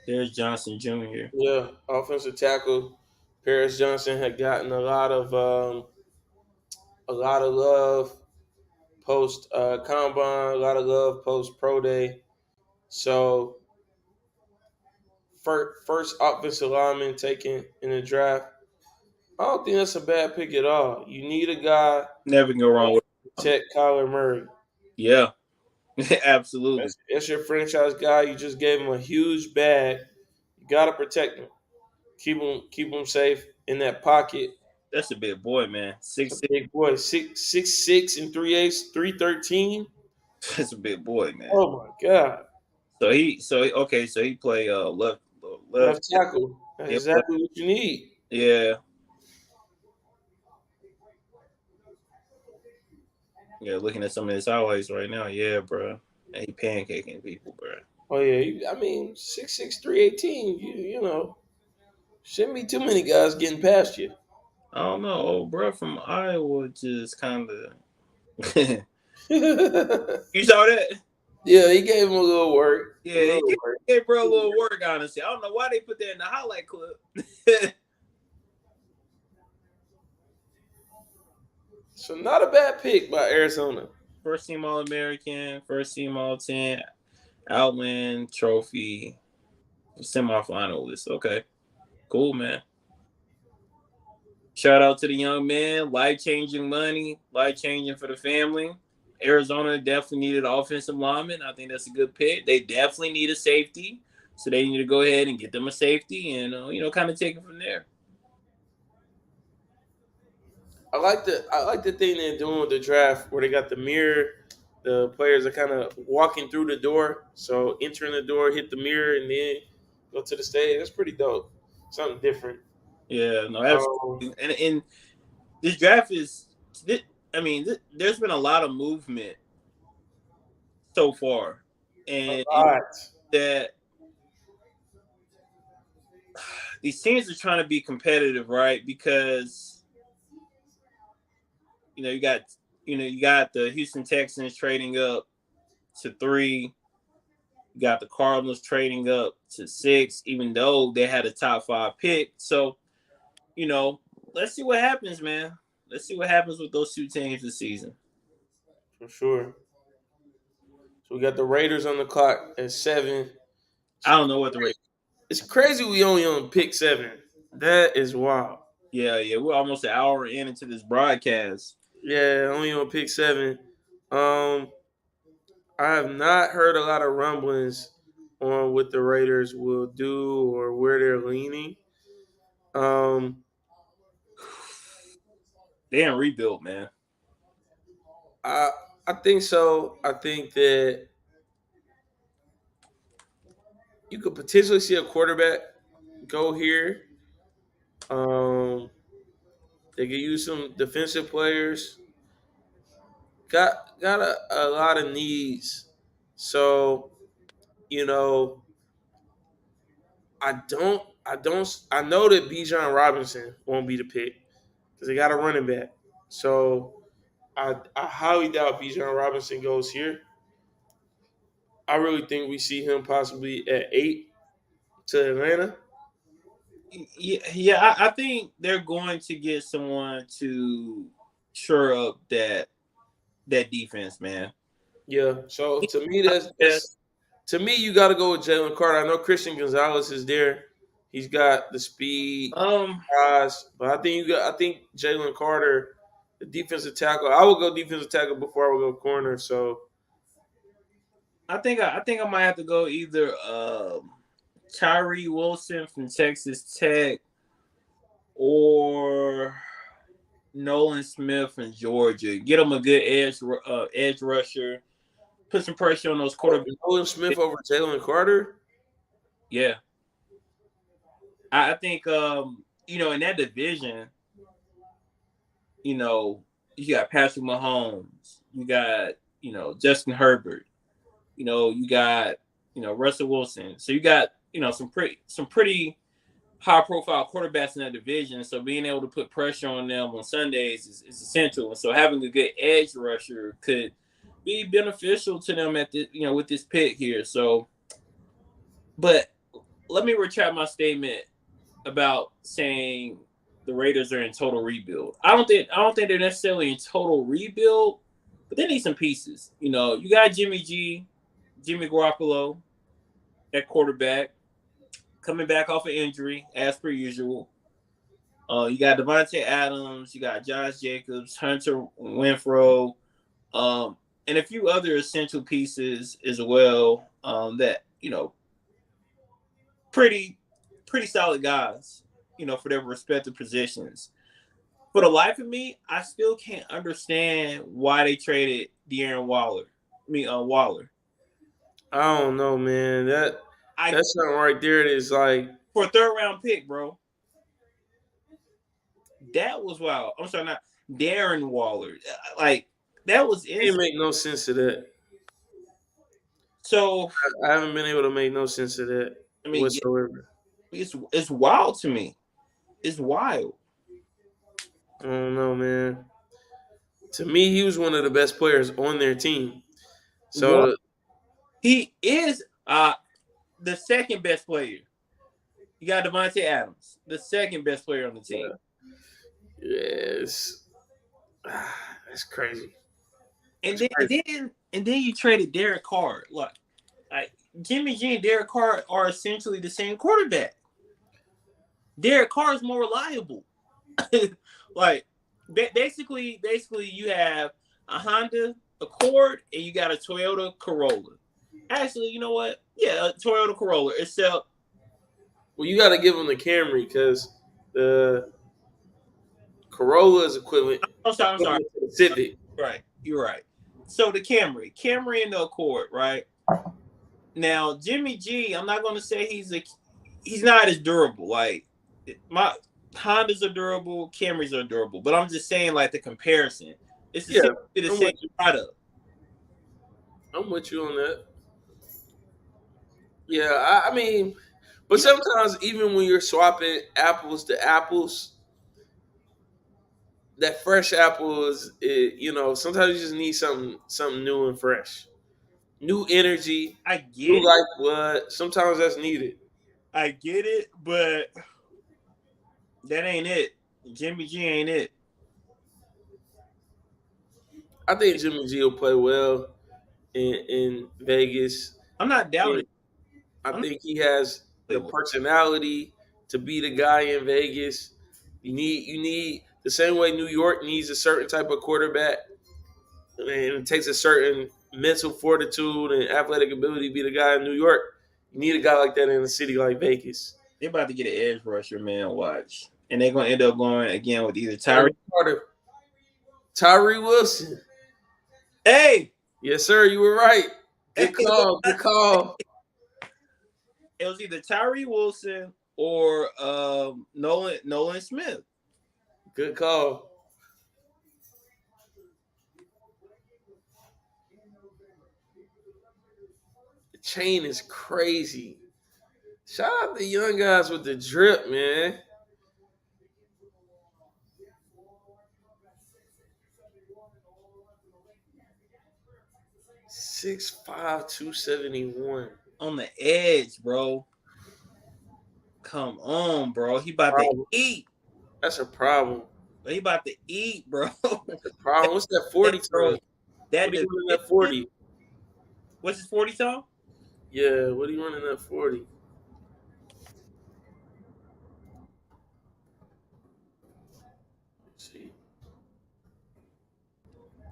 There's Johnson Jr. Yeah, offensive tackle Paris Johnson had gotten a lot of love post combine, a lot of love post pro day. So first offensive lineman taken in the draft. I don't think that's a bad pick at all. You need a guy Never can go wrong with to protect Kyler Murray. yeah, absolutely. That's your franchise guy. You just gave him a huge bag. You gotta protect him. Keep him safe in that pocket. That's a big boy, man. It's a 6'6". big boy, 6'6" and 3/8, 313. That's a big boy, man. Oh my god. So he play left. Left tackle. That's Yeah, exactly what you need. yeah, yeah. Looking at some of his highlights right now, yeah, bro. And he pancaking people, bro. Oh yeah, I mean 6'6", 318. You know, shouldn't be too many guys getting past you. I don't know, old bro from Iowa just kind of. Yeah, You saw that? he gave him a little work. A Yeah, he little work. gave bro a little work. Honestly, I don't know why they put that in the highlight clip. So not a bad pick by Arizona. First team All American, first team All 10, Outland Trophy, semifinalist. Okay, cool, man. Shout out to the young man. Life changing money, life changing for the family. Arizona definitely needed an offensive lineman. I think that's a good pick. They definitely need a safety, so they need to go ahead and get them a safety, and kind of take it from there. I like the thing they're doing with the draft where they got the mirror. The players are kind of walking through the door, so entering the door, hit the mirror, and then go to the stage. That's pretty dope. something different. Yeah, no, absolutely. And this draft is, I mean, there's been a lot of movement so far, A and lot. that these teams are trying to be competitive, right? Because you know you got the Houston Texans trading up to 3. You got the Cardinals trading up to 6, even though they had a top 5 pick. So you know, let's see what happens, man. Let's see what happens with those two teams this season. For sure. So we got the Raiders on the clock at 7. I don't know what the rate. It's crazy we only on pick 7. That is wild. Yeah, we're almost an hour into this broadcast. Yeah, only on pick 7. Um, I have not heard a lot of rumblings on what the Raiders will do or where they're leaning. Um, They ain't rebuilt, man. I think so. I think that you could potentially see a quarterback go here. Um, they could use some defensive players. Got a lot of needs. So, you know, I know that Bijan Robinson won't be the pick because they got a running back. So I highly doubt Bijan Robinson goes here. I really think we see him possibly at 8 to Atlanta. Yeah, I think they're going to get someone to shore up that defense, man. Yeah. So to me, that's Yes. to me, you got to go with Jalen Carter. I know Christian Gonzalez is there. He's got the speed, Um, size, but I think Jalen Carter, the defensive tackle. I would go defensive tackle before I would go corner. So I think I might have to go either Tyree Wilson from Texas Tech or Nolan Smith from Georgia. Get them a good edge rusher. Put some pressure on those quarterbacks. Nolan Smith over Jalen Carter. Yeah, I think in that division, you got Patrick Mahomes, you got Justin Herbert, you got Russell Wilson. So you got some pretty high profile quarterbacks in that division. So being able to put pressure on them on Sundays is essential. And so having a good edge rusher could be beneficial to them at the with this pick here. So, but let me retract my statement about saying the Raiders are in total rebuild. I don't think they're necessarily in total rebuild, but they need some pieces. You got Jimmy Garoppolo at quarterback, coming back off an injury as per usual. You got Devontae Adams, you got Josh Jacobs, Hunter Renfrow, and a few other essential pieces as well. That pretty solid guys, for their respective positions. For the life of me, I still can't understand why they traded Darren Waller. Waller. I don't know, man. That's something right there. That is like For a 3rd-round pick, bro. That was wild. I'm sorry, not Darren Waller. Like that was it didn't make no sense to that. So I haven't been able to make no sense of that whatsoever. It's wild to me. It's wild. I don't know, man. To me, he was one of the best players on their team. So he is the second best player. You got Devontae Adams, the second best player on the team. Yes, that's crazy. And then you traded Derek Carr. Look, like Jimmy G and Derek Carr are essentially the same quarterback. Derek Carr is more reliable. Like basically you have a Honda Accord and you got a Toyota Corolla. Actually, you know what? Yeah, a Toyota Corolla. Except, well, you got to give them the Camry because the Corolla is equivalent. I'm sorry. To the Civic. Right, you're right. So the Camry and the Accord, right? Now Jimmy G, I'm not going to say he's not as durable. Like My Hondas are durable, Camrys are durable, but I'm just saying like the comparison. It's Yeah, essentially the I'm same with you. product. I'm with you on that. Yeah, I mean, but You know, sometimes even when you're swapping apples to apples, that fresh apple sometimes you just need something new and fresh, new energy, I new get it. lifeblood. Sometimes that's needed. I get it, but that ain't it. Jimmy G ain't it. I think Jimmy G will play well in Vegas. I'm not doubting. And I I'm not think he has the playable. personality to be the guy in Vegas. You need the same way New York needs a certain type of quarterback, and it takes a certain mental fortitude and athletic ability to be the guy in New York. You need a guy like that in a city like Vegas. They about to get an edge rusher, man. Watch, and they're gonna end up going again with either Tyree. Tyree Carter, Tyree Wilson. Hey, Yes, sir. You were right. hey, Good call. Good call. it was either Tyree Wilson or Nolan Smith. Good call. The chain is crazy. Shout out the young guys with the drip, man. 6'5", 271. On the edge, bro. Come on, bro. He about to Problem. eat. That's a problem. He about to eat, bro. That's a problem. What's that 40 Bro, time? that What are you running that division. 40? What's his 40 time? Yeah, what are you running that 40? Let's see.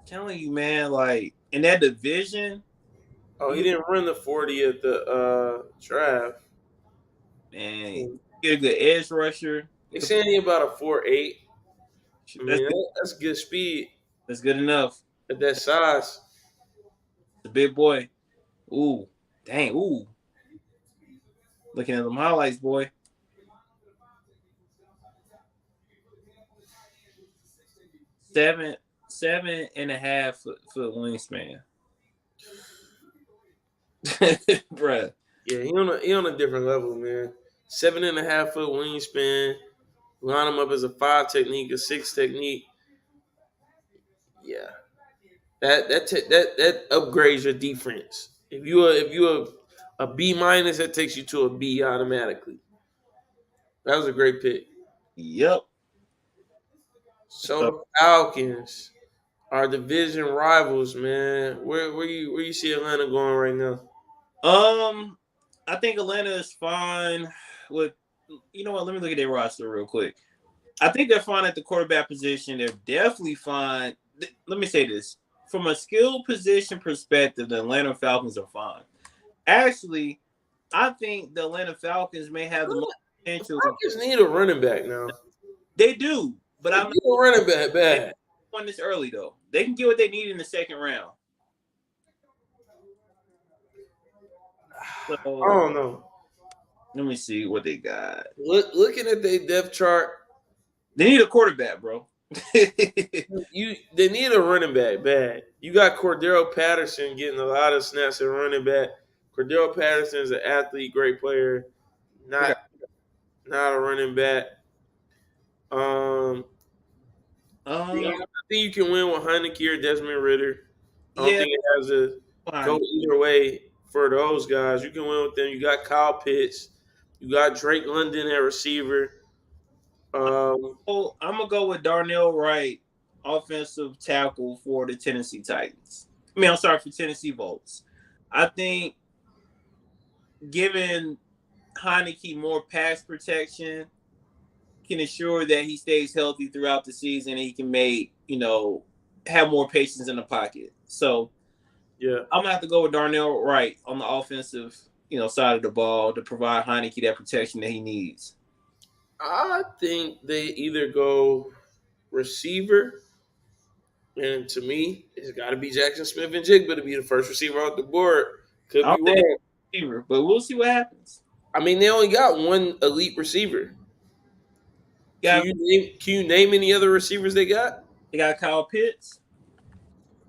Telling you, man, like in that division, Oh, he you didn't run the 40 at the draft. man, get a good edge rusher. They saying he about a 4'8". I That's mean, good. that's good speed That's good enough. at that size. The big boy. Ooh, dang. Ooh, looking at them highlights, boy. 7.5 foot wingspan, bruh. Yeah, he on a different level, man. 7.5 foot wingspan. Line him up as a 5 technique, a 6 technique. Yeah, that upgrades your defense. If you a B minus, that takes you to a B automatically. That was a great pick. Yep. So So, the Falcons, our division rivals, man. Where you see Atlanta going right now? I think Atlanta is fine with. You know what? Let me look at their roster real quick. I think they're fine at the quarterback position. They're definitely fine. Let me say this. From a skill position perspective, the Atlanta Falcons are fine. Actually, I think the Atlanta Falcons may have the most The potential. Falcons need a running back now. They do, but They I'm not need a running back bad. on this early though. They can get what they need in the second round. I So don't know. let me see what they got. Looking at their depth chart, They need a quarterback, bro. they need a running back bad. You got Cordero Patterson getting a lot of snaps at running back. Cordero Patterson is an athlete, great player, not not a running back. Um, yeah, um, I think you can win with Heineke or Desmond Ritter. I don't yeah, think it has to go fine. either way for those guys. You can win with them. You got Kyle Pitts. You got Drake London at receiver. Oh, I'm gonna go with Darnell Wright, offensive tackle for the Tennessee Titans. I mean, I'm sorry for Tennessee Volts. I think giving Heineke more pass protection can ensure that he stays healthy throughout the season and he can make, have more patience in the pocket. So Yeah, I'm gonna have to go with Darnell Wright on the offensive, side of the ball to provide Heineke that protection that he needs. I think they either go receiver, and to me, it's got to be Jackson Smith and Jigba to be the first receiver off the board. Could I be don't think wrong. receiver, but we'll see what happens. I mean, they only got one elite receiver. Got Can you name any other receivers they got? they got Kyle Pitts.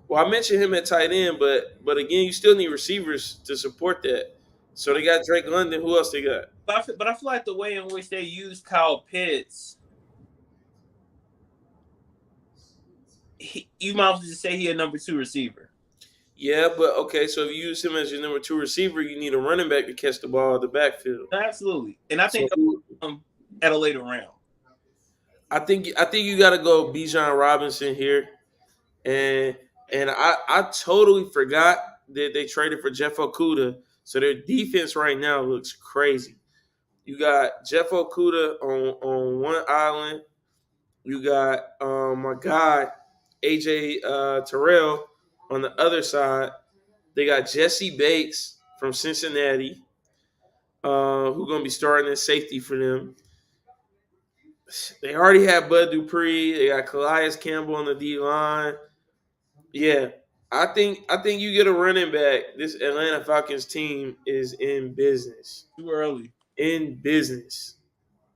Well, I mentioned him at tight end, but again, you still need receivers to support that. So they got Drake London. Who else they got? But I feel like the way in which they use Kyle Pitts, you might as well just say he a number 2 receiver. Yeah, but okay. So if you use him as your number 2 receiver, you need a running back to catch the ball in the backfield. Absolutely, and I So think at a later round. I think you got to go Bijan Robinson here, and I totally forgot that they traded for Jeff Okudah. So their defense right now looks crazy. You got Jeff Okudah on one island. You got my guy AJ Terrell on the other side. They got Jesse Bates from Cincinnati, who's gonna be starting at safety for them. They already have Bud Dupree. They got Calais Campbell on the D line. Yeah, I think you get a running back. This Atlanta Falcons team is in business. Too early. In business.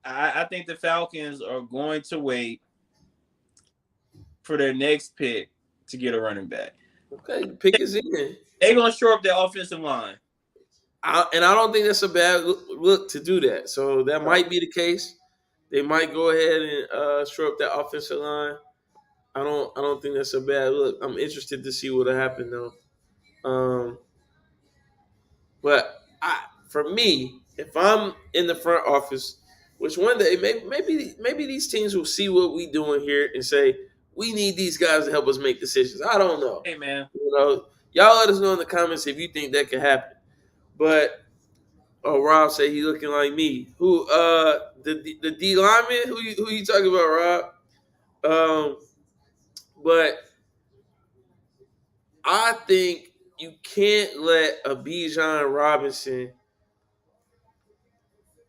I think the Falcons are going to wait for their next pick to get a running back. Okay, the pick is in. They're going to shore up their offensive line. And I don't think that's a bad look to do that. So that might be the case. They might go ahead and shore up that offensive line. I don't think that's a bad look. I'm interested to see what'll happen though. But for me, if I'm in the front office, which one day maybe these teams will see what we doing here and say we need these guys to help us make decisions. I don't know. Hey man, y'all let us know in the comments if you think that could happen. But Rob say he looking like me. Who the D lineman? Who you talking about, Rob? But I think you can't let a Bijan Robinson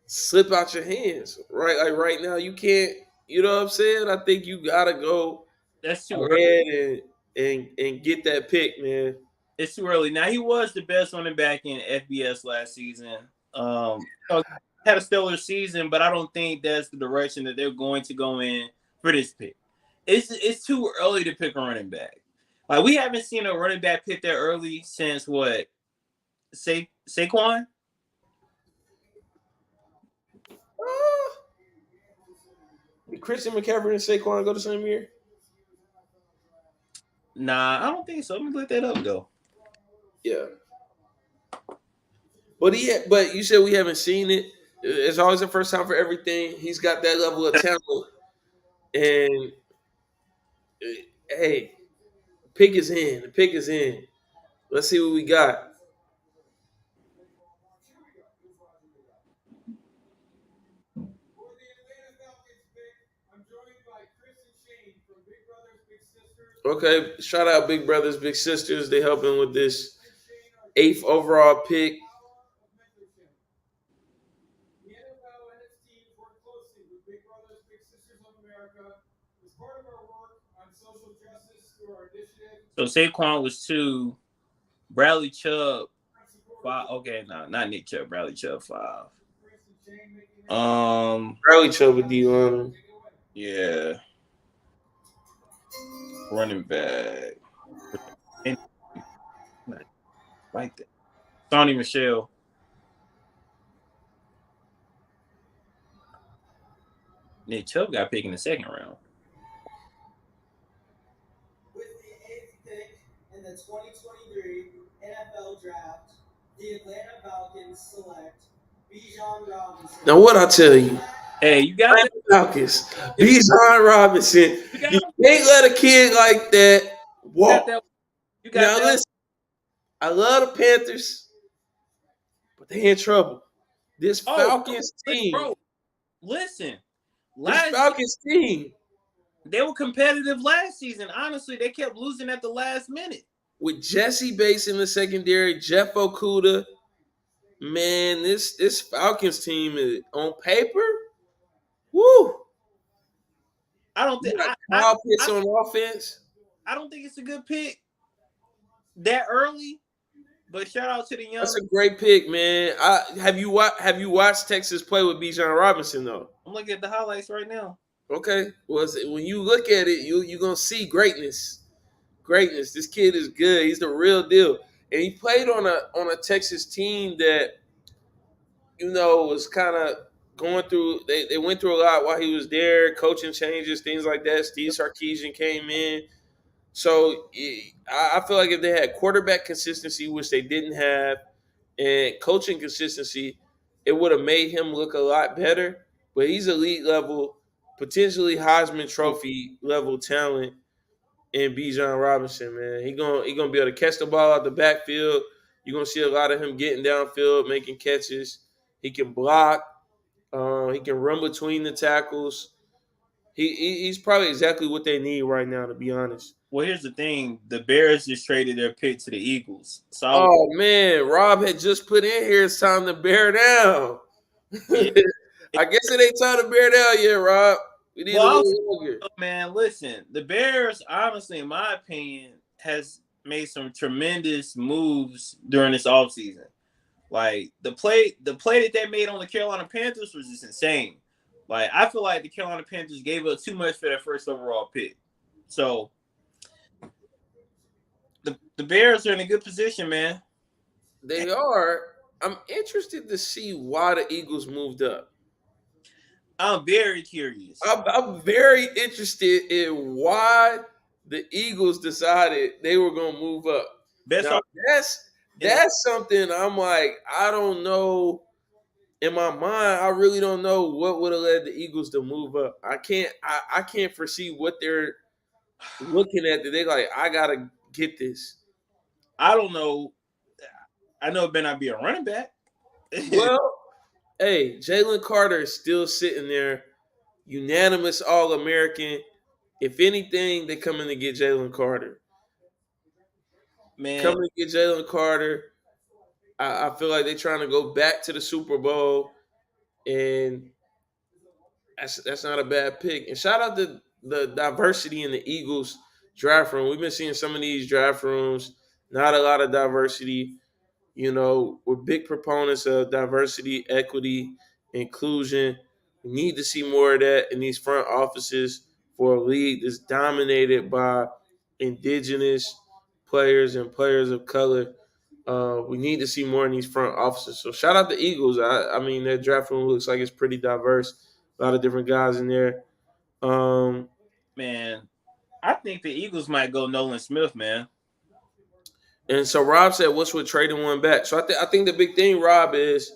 slip out your hands. Right? Like right now, you can't, you know what I'm saying? I think you gotta go that's too ahead and get that pick, man. It's too early. Now he was the best running back in FBS last season. Had a stellar season, but I don't think that's the direction that they're going to go in for this pick. It's too early to pick a running back. Like we haven't seen a running back pick that early since what? Saquon? Did Christian McCaffrey and Saquon go the same year? Nah, I don't think so. Let me look that up though. Yeah. But you said we haven't seen it. It's always the first time for everything. He's got that level of talent. And hey, the pick is in. The pick is in. Let's see what we got. Okay, shout out Big Brothers, Big Sisters. They helping with this 8th overall pick. So Saquon was 2, Bradley Chubb 5. Okay, no, not Nick Chubb. Bradley Chubb 5. Bradley Chubb with D-line. Yeah. Running back. Like that. Sonny Michel. Nick Chubb got picked in the 2nd round. With the 8th pick in the 2023 NFL Draft, the Atlanta Falcons select Bijan Robinson. Now, what I tell you? Hey, you got it. Falcons. Bijan Robinson. You can't let a kid like that walk. You got that. Listen, I love the Panthers, but they in trouble. This Falcons team. Bro, listen. This Falcons team. They were competitive last season. Honestly, they kept losing at the last minute. With Jesse Bates in the secondary, Jeff Okudah, man, this Falcons team is on paper. Woo! I don't think Kyle Pitts on offense. I don't think it's a good pick that early. But shout out to the young. That's a great pick, man. Have you watched Texas play with Bijan Robinson though? I'm looking at the highlights right now. Okay. Well, when you look at it, you're gonna see greatness. Greatness. This kid is good. He's the real deal. And he played on a Texas team that was kind of going through. They went through a lot while he was there. Coaching changes, things like that. Steve Sarkisian came in. So I feel like if they had quarterback consistency, which they didn't have, and coaching consistency, it would have made him look a lot better. But he's elite level, potentially Heisman Trophy level talent in Bijan Robinson, man. He gonna be able to catch the ball out the backfield. You're gonna see a lot of him getting downfield, making catches. He can block. He can run between the tackles. He's probably exactly what they need right now, to be honest. Well, here's the thing: the Bears just traded their pick to the Eagles. So Oh man, Rob had just put in here. It's time to bear down. yeah. I guess it ain't time to bear down yet, Rob. We need a little longer. Man, listen, the Bears, honestly, in my opinion, has made some tremendous moves during this offseason. Like the play that they made on the Carolina Panthers was just insane. Like I feel like the Carolina Panthers gave up too much for their first overall pick. So the Bears are in a good position, man. They are. I'm interested to see why the Eagles moved up. I'm very curious. I'm very interested in why the Eagles decided they were going to move up. Best Now, that's something I'm like, I don't know. In my mind, I really don't know what would have led the Eagles to move up. I can't foresee what they're looking at that they like, I gotta get this. I don't know. I know it better not be a running back. Well, hey, Jalen Carter is still sitting there, unanimous All-American. If anything, they come in to get Jalen Carter. Man, Come and get Jalen Carter. I feel like they're trying to go back to the Super Bowl, and that's not a bad pick. And shout out to the diversity in the Eagles draft room. We've been seeing some of these draft rooms, not a lot of diversity. We're big proponents of diversity, equity, inclusion. We need to see more of that in these front offices for a league that's dominated by indigenous players and players of color. We need to see more in these front offices. So shout out the Eagles. I mean, their draft room looks like it's pretty diverse. A lot of different guys in there. Man, I think the Eagles might go Nolan Smith, man. And so Rob said, "What's with trading one back?" So I think the big thing, Rob, is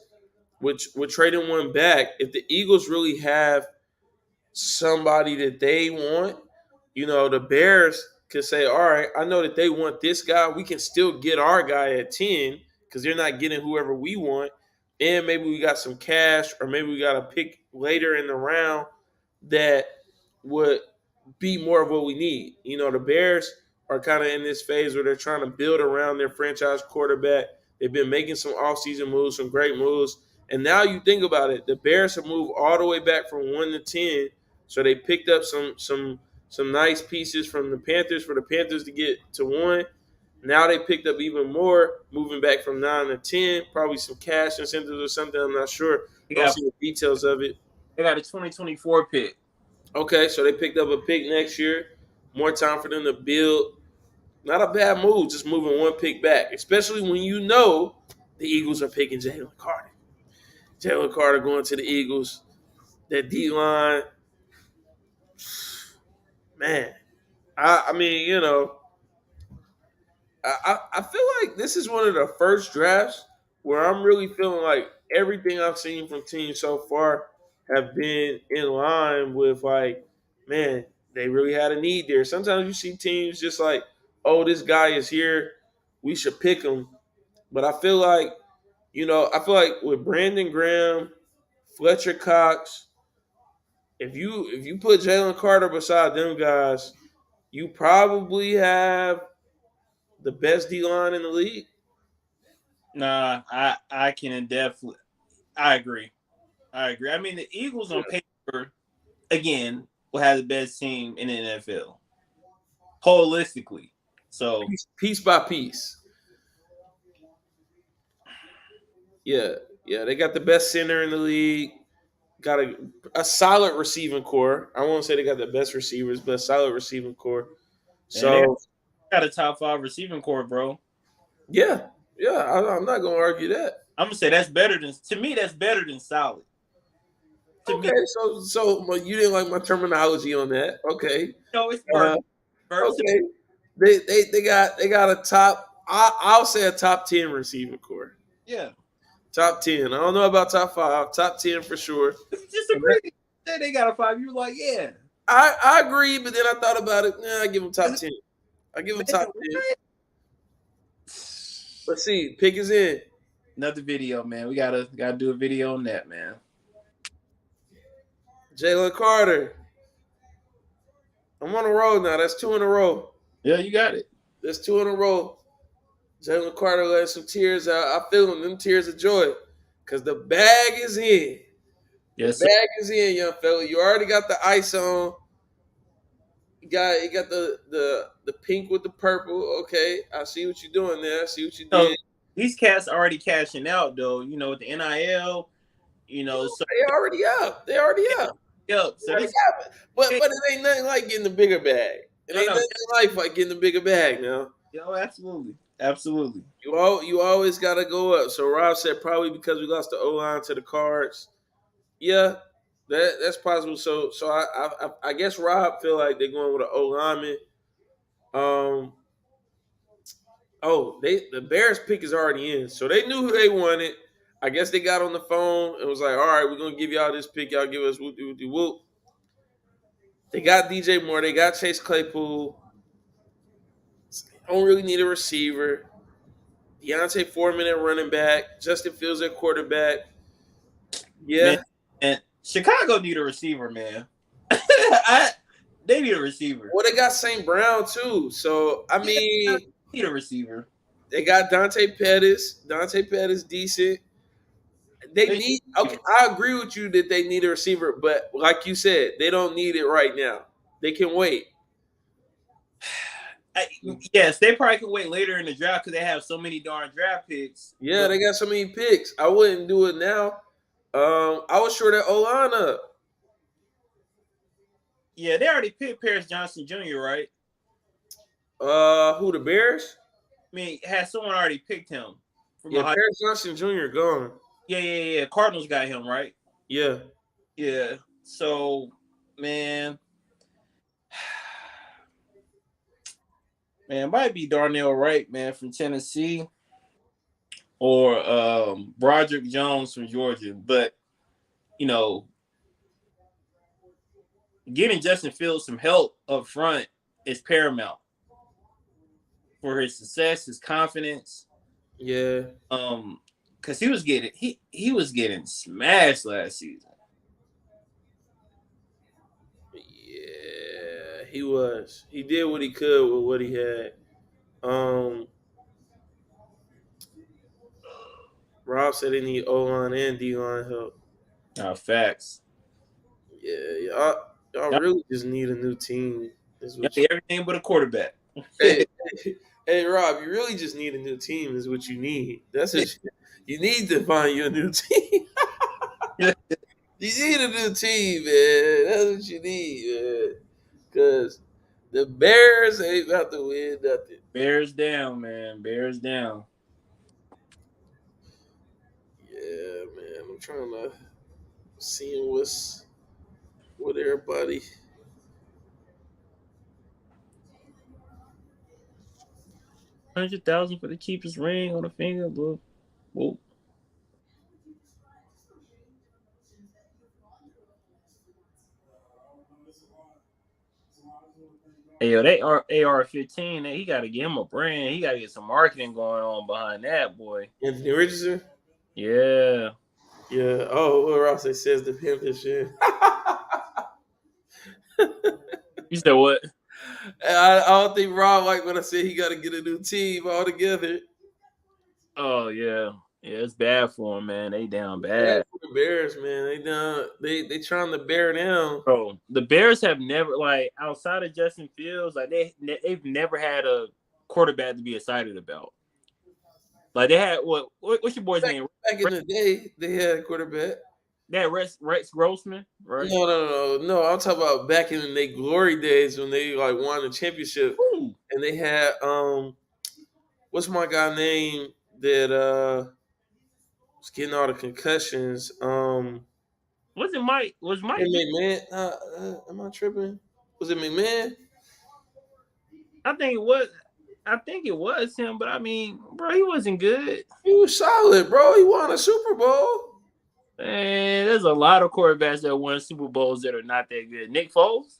with trading one back. If the Eagles really have somebody that they want, the Bears could say, "All right, I know that they want this guy. We can still get our guy at 10 because they're not getting whoever we want, and maybe we got some cash, or maybe we got a pick later in the round that would be more of what we need." The Bears are kind of in this phase where they're trying to build around their franchise quarterback. They've been making some offseason moves, some great moves. And now you think about it, the Bears have moved all the way back from 1 to 10. So they picked up some nice pieces from the Panthers for the Panthers to get to 1. Now they picked up even more, moving back from 9 to 10, probably some cash incentives or something. I'm not sure. Don't see the details of it. They got a 2024 pick. Okay, so they picked up a pick next year. More time for them to build. Not a bad move, just moving one pick back, especially when the Eagles are picking Jalen Carter. Jalen Carter going to the Eagles. That D-line, man. I mean, I feel like this is one of the first drafts where I'm really feeling like everything I've seen from teams so far have been in line with like, man, they really had a need there. Sometimes you see teams just like, oh, this guy is here, we should pick him. But I feel like, with Brandon Graham, Fletcher Cox, if you put Jalen Carter beside them guys, you probably have the best D line in the league. Nah, I can definitely. I agree. I mean, the Eagles on paper, again, will have the best team in the NFL, holistically. So piece by piece. Yeah, they got the best center in the league. got a solid receiving core. I won't say they got the best receivers, but a solid receiving core. And they So got a top 5 receiving core, bro. yeah, I'm not gonna argue that. I'm gonna say that's better than to me. That's better than solid. To me, Okay, so well, you didn't like my terminology on that. Okay, it's burger. okay. They got a top. I'll say a top 10 receiving core. Yeah, Top 10. I don't know about top 5. Top 10 for sure. just agree that they got a 5. You were like, yeah. I agree, but then I thought about it. Nah, I give them top 10. I give them top 10. Let's see. Pick is in. Another video, man. We gotta do a video on that, man. Jalen Carter. I'm on a roll now. That's 2 in a row. Yeah, you got it. That's 2 in a row. Jalen Carter let some tears out. I feel them tears of joy. Because the bag is in. Yes, the bag is in, young fella. You already got the ice on. You got the pink with the purple. Okay. I see what you're doing there. I see what you so did. these cats already cashing out though, with the NIL, so They already up. yep. So this, But it ain't nothing like getting the bigger bag. It ain't nothing in life like getting the bigger bag now. absolutely. You always gotta go up. So Rob said probably because we lost the O-line to the Cards. Yeah, that's possible. So I guess Rob feel like they're going with an O-lineman. The Bears pick is already in, so they knew who they wanted. I guess they got on the phone and was like, all right, we're gonna give y'all this pick. Y'all give us whoop whoop whoop. They got DJ Moore. They got Chase Claypool. Don't really need a receiver. Deontay Foreman at running back. Justin Fields at quarterback. Yeah. Man, and Chicago need a receiver, man. They need a receiver. Well, they got St. Brown too. So I mean, need a receiver. They got Dante Pettis. Dante Pettis decent. Okay, I agree with you that they need a receiver, but like you said, they don't need it right now. They can wait. Yes, they probably can wait later in the draft because they have so many darn draft picks. Yeah, they got so many picks. I wouldn't do it now. I was sure that O-line up. Yeah, they already picked Paris Johnson Jr., right? Who, the Bears? I mean, has someone already picked him? Yeah, Paris Johnson Jr. gone. Yeah. Cardinals got him, right? Yeah. Yeah. So, man, might be Darnell Wright, man, from Tennessee, or Broderick Jones from Georgia. But, getting Justin Fields some help up front is paramount for his success, his confidence. Yeah. Because he was getting smashed last season. Yeah, he was. He did what he could with what he had. Rob said they need O-line and D-line help. Facts. Yeah, y'all really just need a new team. Everything but a quarterback. Hey, Rob, you really just need a new team is what you need. That's what you need to find you a new team. You need a new team, man. That's what you need, man. Because the Bears ain't about to win nothing. Bears down, man. Bears down. Yeah, man. I'm trying to see what everybody. $100,000 for the cheapest ring on the finger, bro. Whoa. Hey, yo, they are AR-15. He got to get him a brand. He got to get some marketing going on behind that, boy. Anthony Richardson? Yeah. Yeah. Oh, what Ross says the pimp this shit. You said what? I don't think Rob liked when I said he got to get a new team altogether. Oh, yeah. Yeah, it's bad for him, man. They down bad. Bad for the Bears, man. They down. They trying to bear down. Bro, the Bears have never, outside of Justin Fields, they've never had a quarterback to be excited about. Like, they had what's your boy's name? Back in the day, they had a quarterback. That Rex Grossman, right? No. I'm talking about back in their glory days when they like won the championship Ooh, and they had what's my guy name that was getting all the concussions? was it Mike? Was Mike? McMahon. Am I tripping? Was it McMahon? I think it was. I think it was him, but I mean, bro, he wasn't good. He was solid, bro. He won a Super Bowl. Man, there's a lot of quarterbacks that won Super Bowls that are not that good. Nick Foles,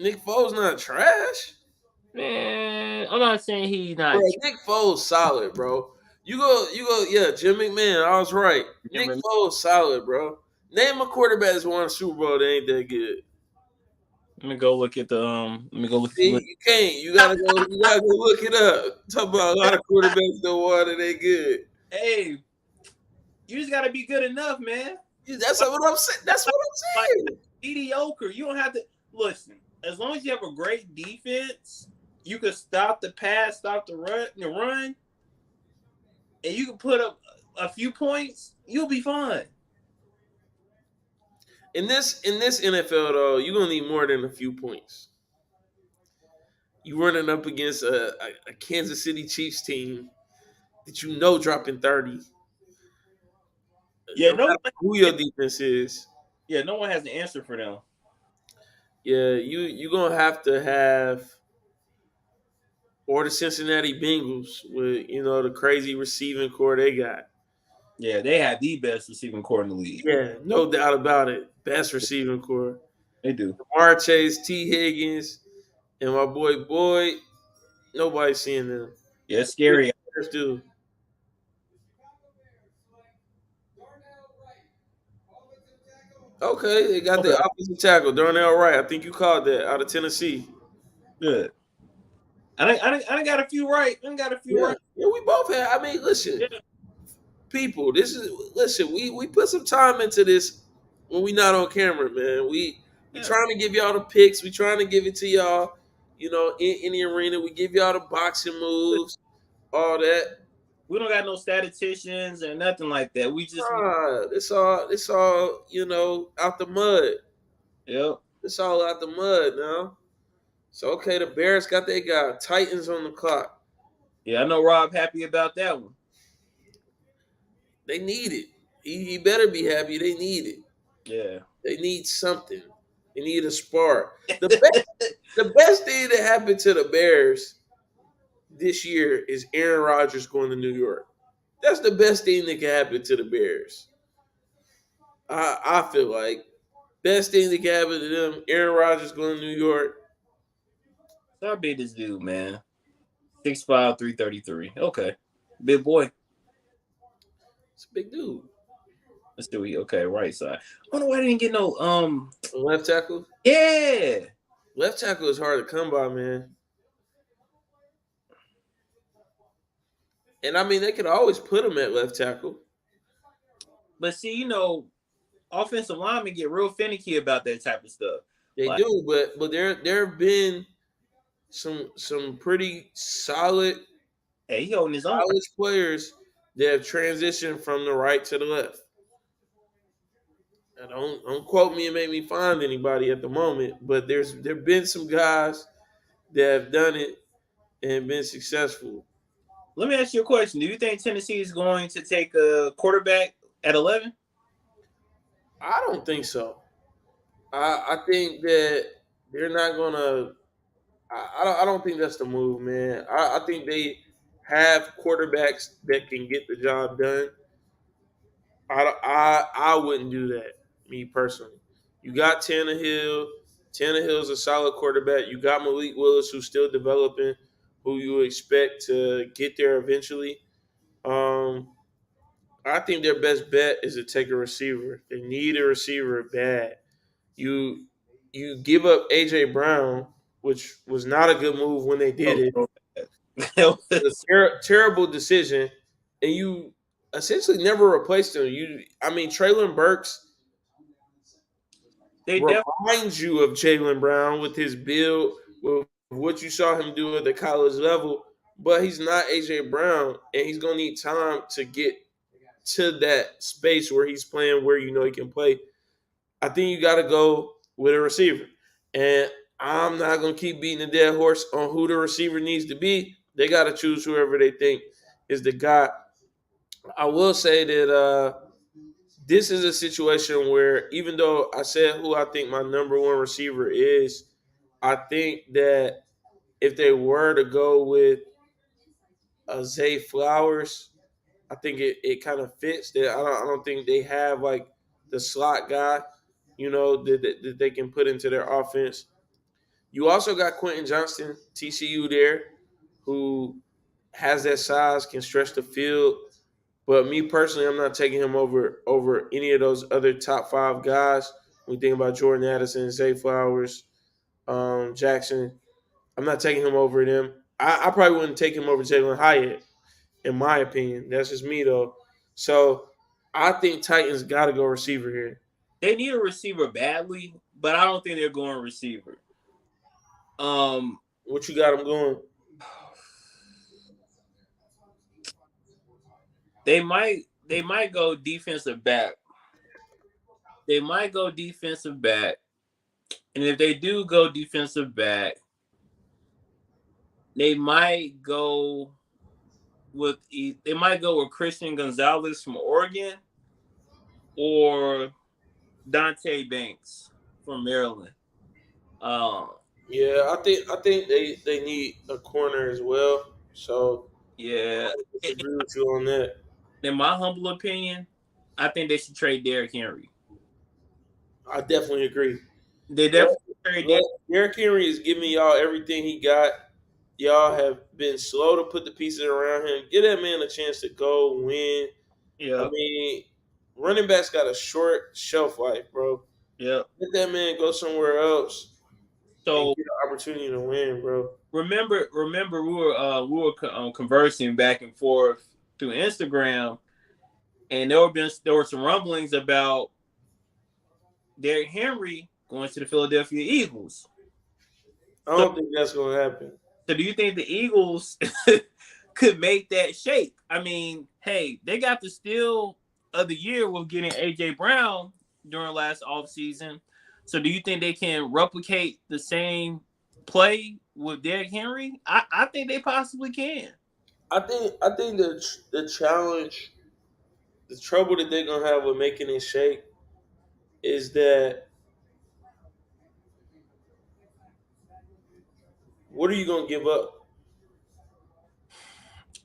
Nick Foles not trash. man, I'm not saying he's Bro, not. Nick Foles solid, bro. You go, yeah, Jim McMahon, I was right. Nick Foles solid, bro. Name a quarterback that's won a Super Bowl that ain't that good. Let me go look at the Let me go look. See, you can't. You gotta go look it up. Talk about a lot of quarterbacks that won that ain't good. Hey, you just gotta be good enough, man. That's what I'm saying. That's what I'm saying. Like, mediocre. You don't have to listen. As long as you have a great defense, you can stop the pass, stop the run, and you can put up a few points. You'll be fine. In this NFL though, you're gonna need more than a few points. You running up against a Kansas City Chiefs team that you know dropping 30. Yeah, no matter who your defense is. Yeah, no one has the answer for them. Yeah, you're gonna have to have, or the Cincinnati Bengals with the crazy receiving core they got. Yeah, they have the best receiving core in the league. Yeah, no doubt about it. Best receiving core. They do. Jamar Chase, T. Higgins, and my boy Boyd. Nobody's seeing them. Yeah, it's scary. Dude. Okay, they got the offensive tackle, Darnell Wright. I think you called that out of Tennessee. Good. I got a few right. I got a few right. Yeah, we both had. I mean, listen, people. We put some time into this when we not on camera, man. We trying to give y'all the picks. We trying to give it to y'all. In the arena, we give y'all the boxing moves, all that. We don't got no statisticians or nothing like that. We just it's all out the mud. Yep. It's all out the mud now. So okay, the Bears got their guy. Titans on the clock. Yeah, I know Rob happy about that one. They need it. He better be happy. They need it. Yeah. They need something. They need a spark. The best thing that happened to the Bears this year is Aaron Rodgers going to New York. That's the best thing that can happen to the Bears. I feel like best thing that can happen to them, Aaron Rodgers going to New York. How big this dude, man? 6'5", 333. Okay. Big boy. It's a big dude. Let's do it. Okay, right side. I wonder why I didn't get no left tackle? Yeah. Left tackle is hard to come by, man. And I mean, they could always put him at left tackle. But see, offensive linemen get real finicky about that type of stuff. They do, but there have been some pretty solid, he holding his own players that have transitioned from the right to the left. Now, don't quote me and make me find anybody at the moment, but there've been some guys that have done it and been successful. Let me ask you a question. Do you think Tennessee is going to take a quarterback at 11? I don't think so. I think that they're not gonna. I don't think that's the move, man. I think they have quarterbacks that can get the job done. I wouldn't do that, me personally. You got Tannehill. Tannehill's a solid quarterback. You got Malik Willis, who's still developing, who you expect to get there eventually. I think their best bet is to take a receiver. They need a receiver bad. You give up A.J. Brown, which was not a good move when they did it. It was a terrible decision, and you essentially never replaced him. Treylon Burks reminds you of Jaylen Brown with his build, with what you saw him do at the college level, but he's not A.J. Brown, and he's going to need time to get to that space where he's playing, where you know he can play, I think you got to go with a receiver. And I'm not going to keep beating the dead horse on who the receiver needs to be. They got to choose whoever they think is the guy. I will say that this is a situation where, even though I said who I think my number one receiver is, I think that if they were to go with Zay Flowers, I think it kind of fits. That I don't think they have like the slot guy, that they can put into their offense. You also got Quentin Johnston, TCU there, who has that size, can stretch the field. But me personally, I'm not taking him over any of those other top five guys. When you think about Jordan Addison, Zay Flowers, Jackson, I'm not taking him over them. I probably wouldn't take him over Jalen Hyatt, in my opinion. That's just me though. So I think Titans got to go receiver here. They need a receiver badly, but I don't think they're going receiver. What you got them going? They might go defensive back. They might go defensive back. And if they do go defensive back, they might go with Christian Gonzalez from Oregon or Dante Banks from Maryland. Yeah, I think they need a corner as well. So Yeah, I disagree with you on that. in my humble opinion, I think they should trade Derrick Henry. I definitely agree. They definitely trade Derrick Henry is giving y'all everything he got. Y'all have been slow to put the pieces around him. Give that man a chance to go win. Yeah. I mean, running backs got a short shelf life, bro. Yeah. Let that man go somewhere else. So and get an opportunity to win, bro. Remember, we were conversing back and forth through Instagram, and there were some rumblings about Derrick Henry going to the Philadelphia Eagles. I don't think that's going to happen. So do you think the Eagles could make that shake? I mean, hey, they got the steal of the year with getting A.J. Brown during last offseason. So do you think they can replicate the same play with Derrick Henry? I think they possibly can. I think the challenge, the trouble that they're going to have with making it shake is that what are you going to give up?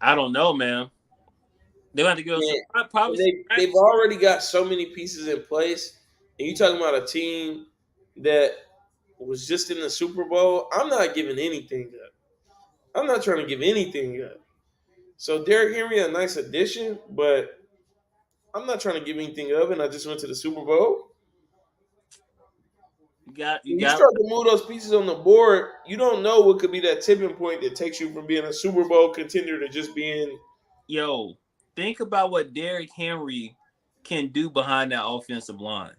I don't know, man. They have to go. They've already got so many pieces in place, and you talking about a team that was just in the Super Bowl. I'm not giving anything up. I'm not trying to give anything up. So Derrick Henry, a nice addition, but I'm not trying to give anything up, and I just went to the Super Bowl. You start to move those pieces on the board, you don't know what could be that tipping point that takes you from being a Super Bowl contender to just being. Yo, think about what Derrick Henry can do behind that offensive line.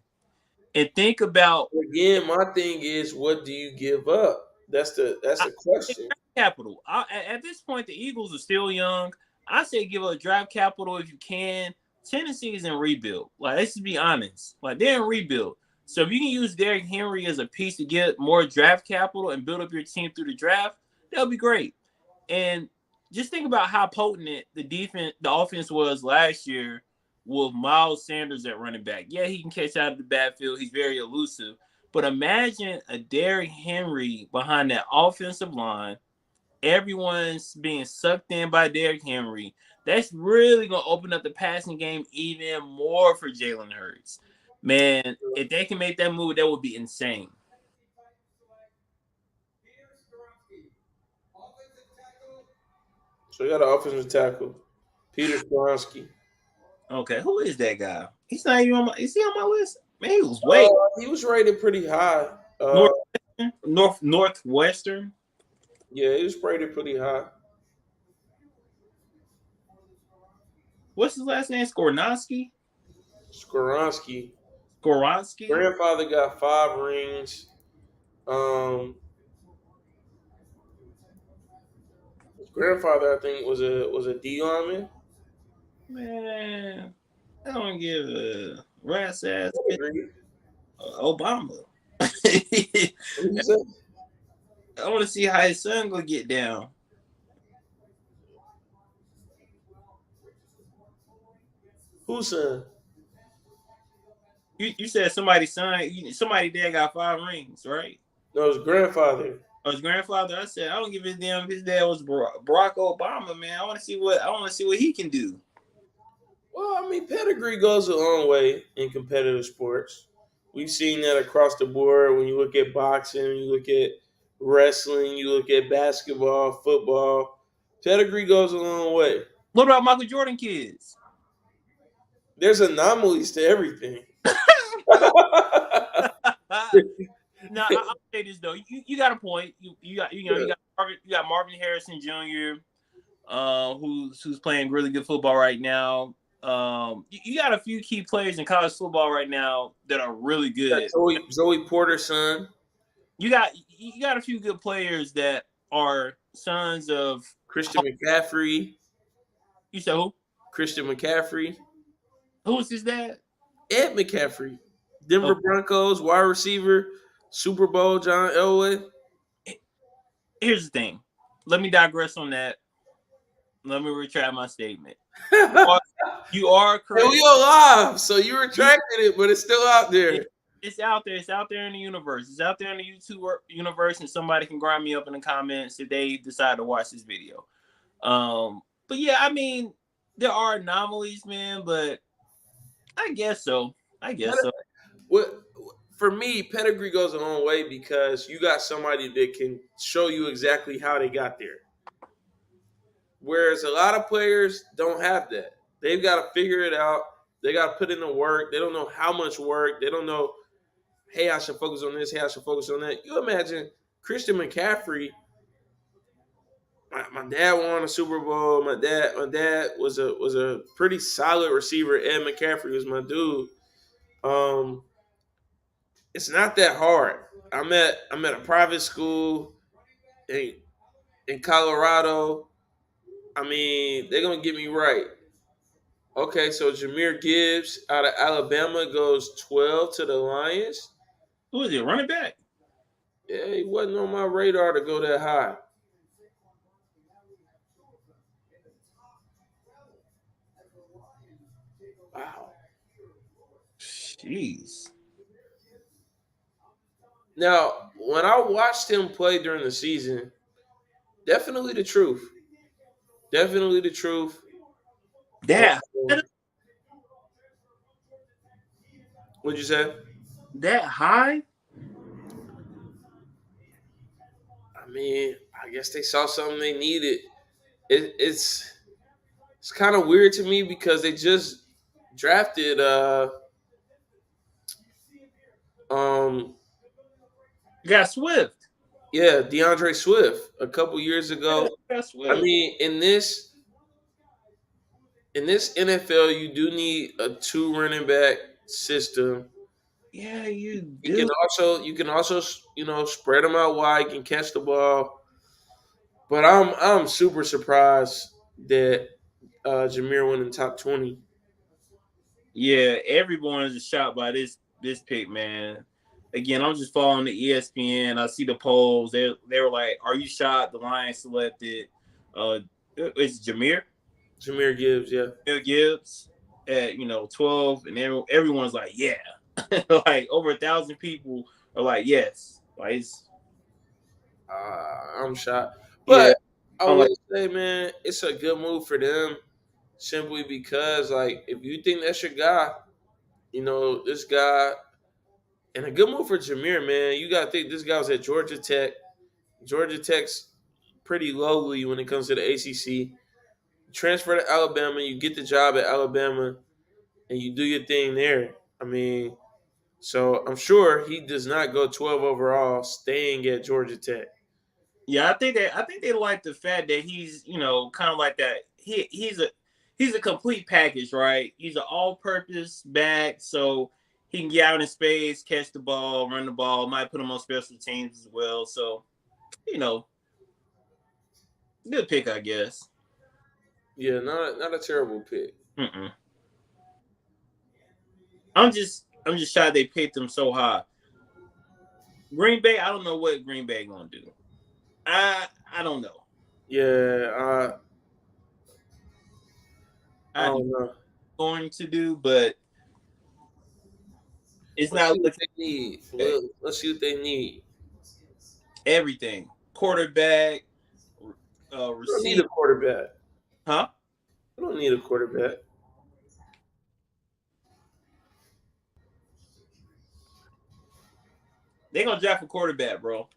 And think about, again, my thing is, what do you give up? That's the question. Capital. At this point, the Eagles are still young. I say give up draft capital if you can. Tennessee is in rebuild. Like, let's just be honest. Like, they're in rebuild. So if you can use Derrick Henry as a piece to get more draft capital and build up your team through the draft, that'll be great. And just think about how potent the offense was last year with Miles Sanders at running back. Yeah, he can catch out of the backfield. He's very elusive. But imagine a Derrick Henry behind that offensive line. Everyone's being sucked in by Derrick Henry. That's really going to open up the passing game even more for Jalen Hurts. Man, if they can make that move, that would be insane. So you got an offensive tackle, Peter Skoronski. Okay, who is that guy? He's not even on my. Is he on my list? Man, he was way. He was rated pretty high. Northwestern. Yeah, he was rated pretty high. What's his last name? Skoronski. Grandfather got 5 rings. His grandfather, I think, was a D lineman. Man, I don't give a rat's ass Agree. Obama. I What you say? want to see how his son gonna get down. Who's son? You said somebody's son, somebody dad got 5 rings, right? No, his grandfather. Or his grandfather. I said I don't give a damn if his dad was Barack Obama, man. I want to see what he can do. Well, I mean, pedigree goes a long way in competitive sports. We've seen that across the board. When you look at boxing, when you look at wrestling, you look at basketball, football. Pedigree goes a long way. What about Michael Jordan kids? There's anomalies to everything. Now I'll say this though, you got a point. You got Marvin Harrison Jr. Who's playing really good football right now. You got a few key players in college football right now that are really good. Joey Porter's son. You got a few good players that are sons of Christian McCaffrey. You said who? Christian McCaffrey. Who's his dad? Ed McCaffrey. Denver Broncos wide receiver, Super Bowl John Elway. Here's the thing. Let me digress on that. Let me retract my statement. You are correct. Hey, we are live, so you retracted it, but it's still out there. It's out there. It's out there in the universe. It's out there in the YouTube universe, and somebody can grind me up in the comments if they decide to watch this video. But yeah, I mean, there are anomalies, man, but I guess so. What for me, pedigree goes a long way because you got somebody that can show you exactly how they got there. Whereas a lot of players don't have that. They've got to figure it out. They got to put in the work. They don't know how much work. They don't know, hey, I should focus on this. Hey, I should focus on that. You imagine Christian McCaffrey. My dad won a Super Bowl. My dad was a pretty solid receiver. Ed McCaffrey was my dude. It's not that hard. I'm at a private school in Colorado. I mean, they're gonna get me right. Okay, so Jahmyr Gibbs out of Alabama goes 12 to the Lions. Who is it? Running back? Yeah, he wasn't on my radar to go that high. Wow. Jeez. Now, when I watched him play during the season, definitely the truth. Definitely the truth. Yeah. What'd you say? That high? I mean, I guess they saw something they needed. It's kind of weird to me because they just drafted You got Swift. Yeah, DeAndre Swift a couple years ago. Swift. I mean, in this NFL, you do need a 2 running back system. Yeah, you do. You can also spread them out wide, can catch the ball. But I'm super surprised that Jahmyr went in top 20. Yeah, everyone is shocked by this pick, man. Again, I'm just following the ESPN. I see the polls. They were like, "Are you shocked the Lions selected?" It's Jahmyr Gibbs, yeah. Jahmyr Gibbs at 12, and everyone's like, "Yeah." Like over 1,000 people are like, "Yes." Like I'm shocked, but yeah, I would say, man, it's a good move for them, simply because, like, if you think that's your guy, this guy. And a good move for Jahmyr, man. You got to think this guy was at Georgia Tech. Georgia Tech's pretty lowly when it comes to the ACC. Transfer to Alabama, you get the job at Alabama, and you do your thing there. I mean, so I'm sure he does not go 12 overall, staying at Georgia Tech. Yeah, I think they like the fact that he's kind of like that. He's a complete package, right? He's an all-purpose back, so he can get out in space, catch the ball, run the ball, might put him on special teams as well. So, good pick, I guess. Yeah, not a terrible pick. Mm-mm. I'm just shocked they picked him so high. Green Bay, I don't know what Green Bay gonna do. I don't know. Yeah, I I don't know. going to do, but it's Let's see not what looking they need. good. Let's see what they need. Everything. Quarterback, We don't need receiver, a quarterback. huh? We don't need a quarterback. They gonna draft a quarterback, bro.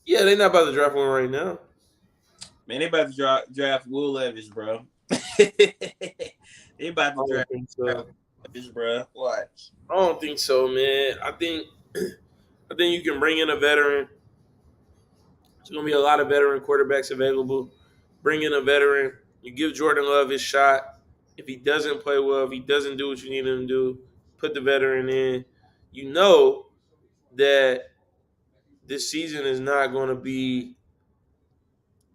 Yeah, they're not about to draft one right now. Man, they about to draft Will Levis, bro. They I about to don't draft think so. Levis, bro. Watch. I don't think so, man. I think you can bring in a veteran. There's gonna be a lot of veteran quarterbacks available. Bring in a veteran. You give Jordan Love his shot. If he doesn't play well, if he doesn't do what you need him to do, put the veteran in. You know that this season is not going to be.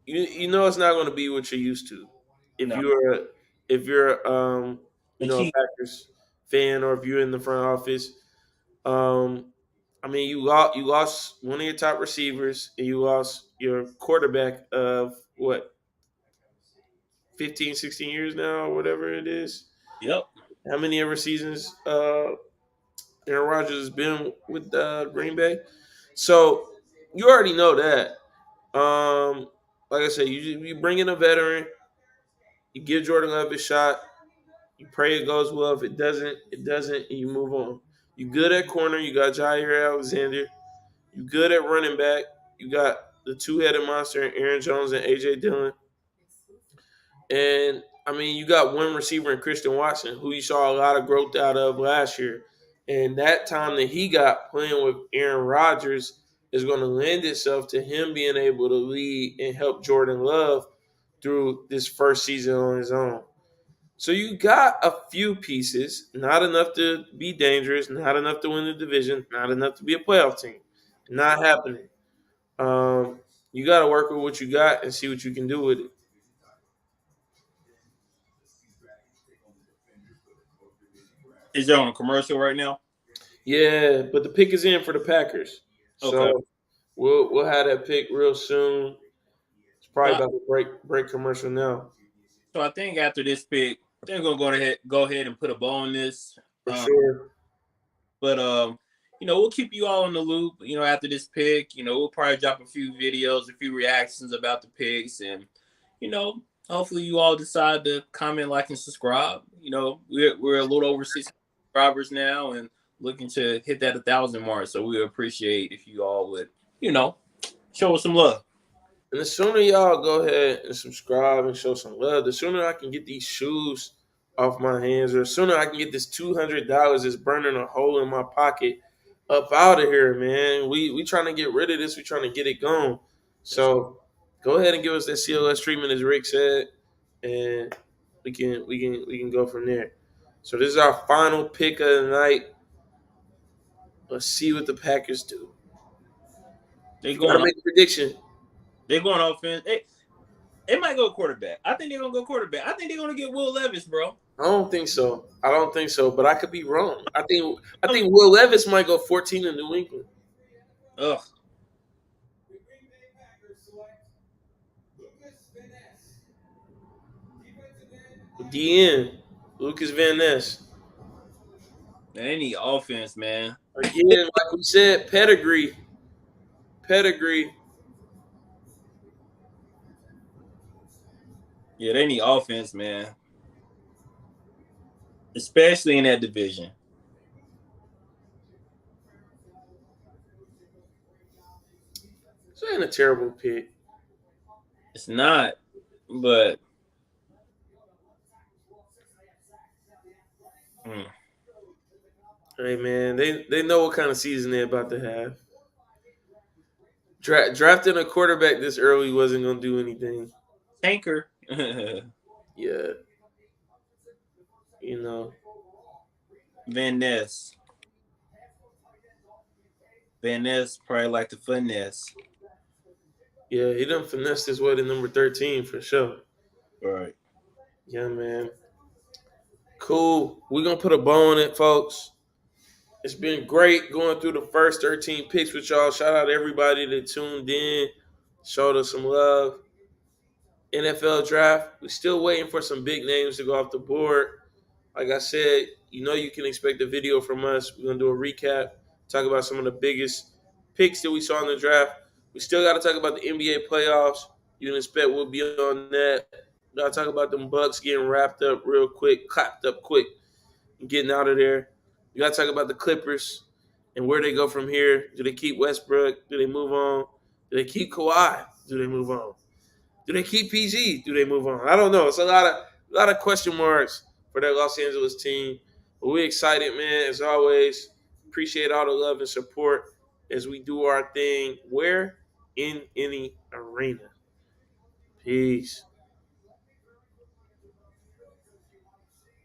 You know it's not going to be what you're used to. If No, you're the a Chiefs. Packers fan, or if you're in the front office, um, I mean, you lost one of your top receivers, and you lost your quarterback of what 15, 16 years now, or whatever it is. Yep. How many ever seasons Aaron Rodgers has been with Green Bay? So you already know that. Like I said, you bring in a veteran, you give Jordan Love a shot, you pray it goes well. If it doesn't, it doesn't, and you move on. You good at corner, you got Jair Alexander. You good at running back, you got the two-headed monster, Aaron Jones and AJ Dillon. And I mean, you got one receiver in Christian Watson, who you saw a lot of growth out of last year. And that time that he got playing with Aaron Rodgers is going to lend itself to him being able to lead and help Jordan Love through this first season on his own. So you got a few pieces, not enough to be dangerous, not enough to win the division, not enough to be a playoff team. Not happening. You got to work with what you got and see what you can do with it. Is there on a commercial right now? Yeah, but the pick is in for the Packers, Okay. so we'll have that pick real soon. It's probably Uh, about to break commercial now so I think after this pick, they're gonna go ahead and put a bow on this. for Um, sure. but we'll keep you all in the loop. After this pick, we'll probably drop a few videos, a few reactions about the picks, and hopefully you all decide to comment, like, and subscribe. We're a little over 600 subscribers now, and looking to hit that 1,000 mark. So we would appreciate if you all would, show us some love. And the sooner y'all go ahead and subscribe and show some love, the sooner I can get these shoes off my hands, or the sooner I can get this $200 that's burning a hole in my pocket up out of here, man. We trying to get rid of this. We trying to get it gone. So go ahead and give us that CLS treatment, as Rick said, and we can go from there. So this is our final pick of the night. Let's see what the Packers do. They're You gotta going. make a prediction. They're going offense. They might go quarterback. I think they're gonna go quarterback. I think they're gonna get Will Levis, bro. I don't think so. I don't think so, but I could be wrong. I think Will Levis might go 14 in New England. Ugh. The Green Bay Packers select Lucas Van Ness, defensive end. DN, Lucas Van Ness. They need offense, man. Again, like we said, pedigree. Pedigree. Yeah, they need offense, man. Especially in that division. This ain't a terrible pick. It's not, but Hey man, they know what kind of season they're about to have. Drafting a quarterback this early wasn't gonna do anything. tanker. Yeah. You know. Van Ness. Van Ness probably like the finesse. Yeah, he done finessed his way to number 13 for sure. Right. Yeah, man. Cool. We're going to put a bow on it, folks. It's been great going through the first 13 picks with y'all. Shout out to everybody that tuned in, showed us some love. NFL draft, we're still waiting for some big names to go off the board. Like I said, you can expect a video from us. We're going to do a recap, talk about some of the biggest picks that we saw in the draft. We still got to talk about the NBA playoffs. You can expect we'll be on that. We got to talk about them Bucks getting wrapped up real quick, clapped up quick, and getting out of there. We got to talk about the Clippers and where they go from here. Do they keep Westbrook? Do they move on? Do they keep Kawhi? Do they move on? Do they keep PG? Do they move on? I don't know. It's a lot of question marks for that Los Angeles team. But we're excited, man, as always. Appreciate all the love and support as we do our thing. Where? In any arena. Peace.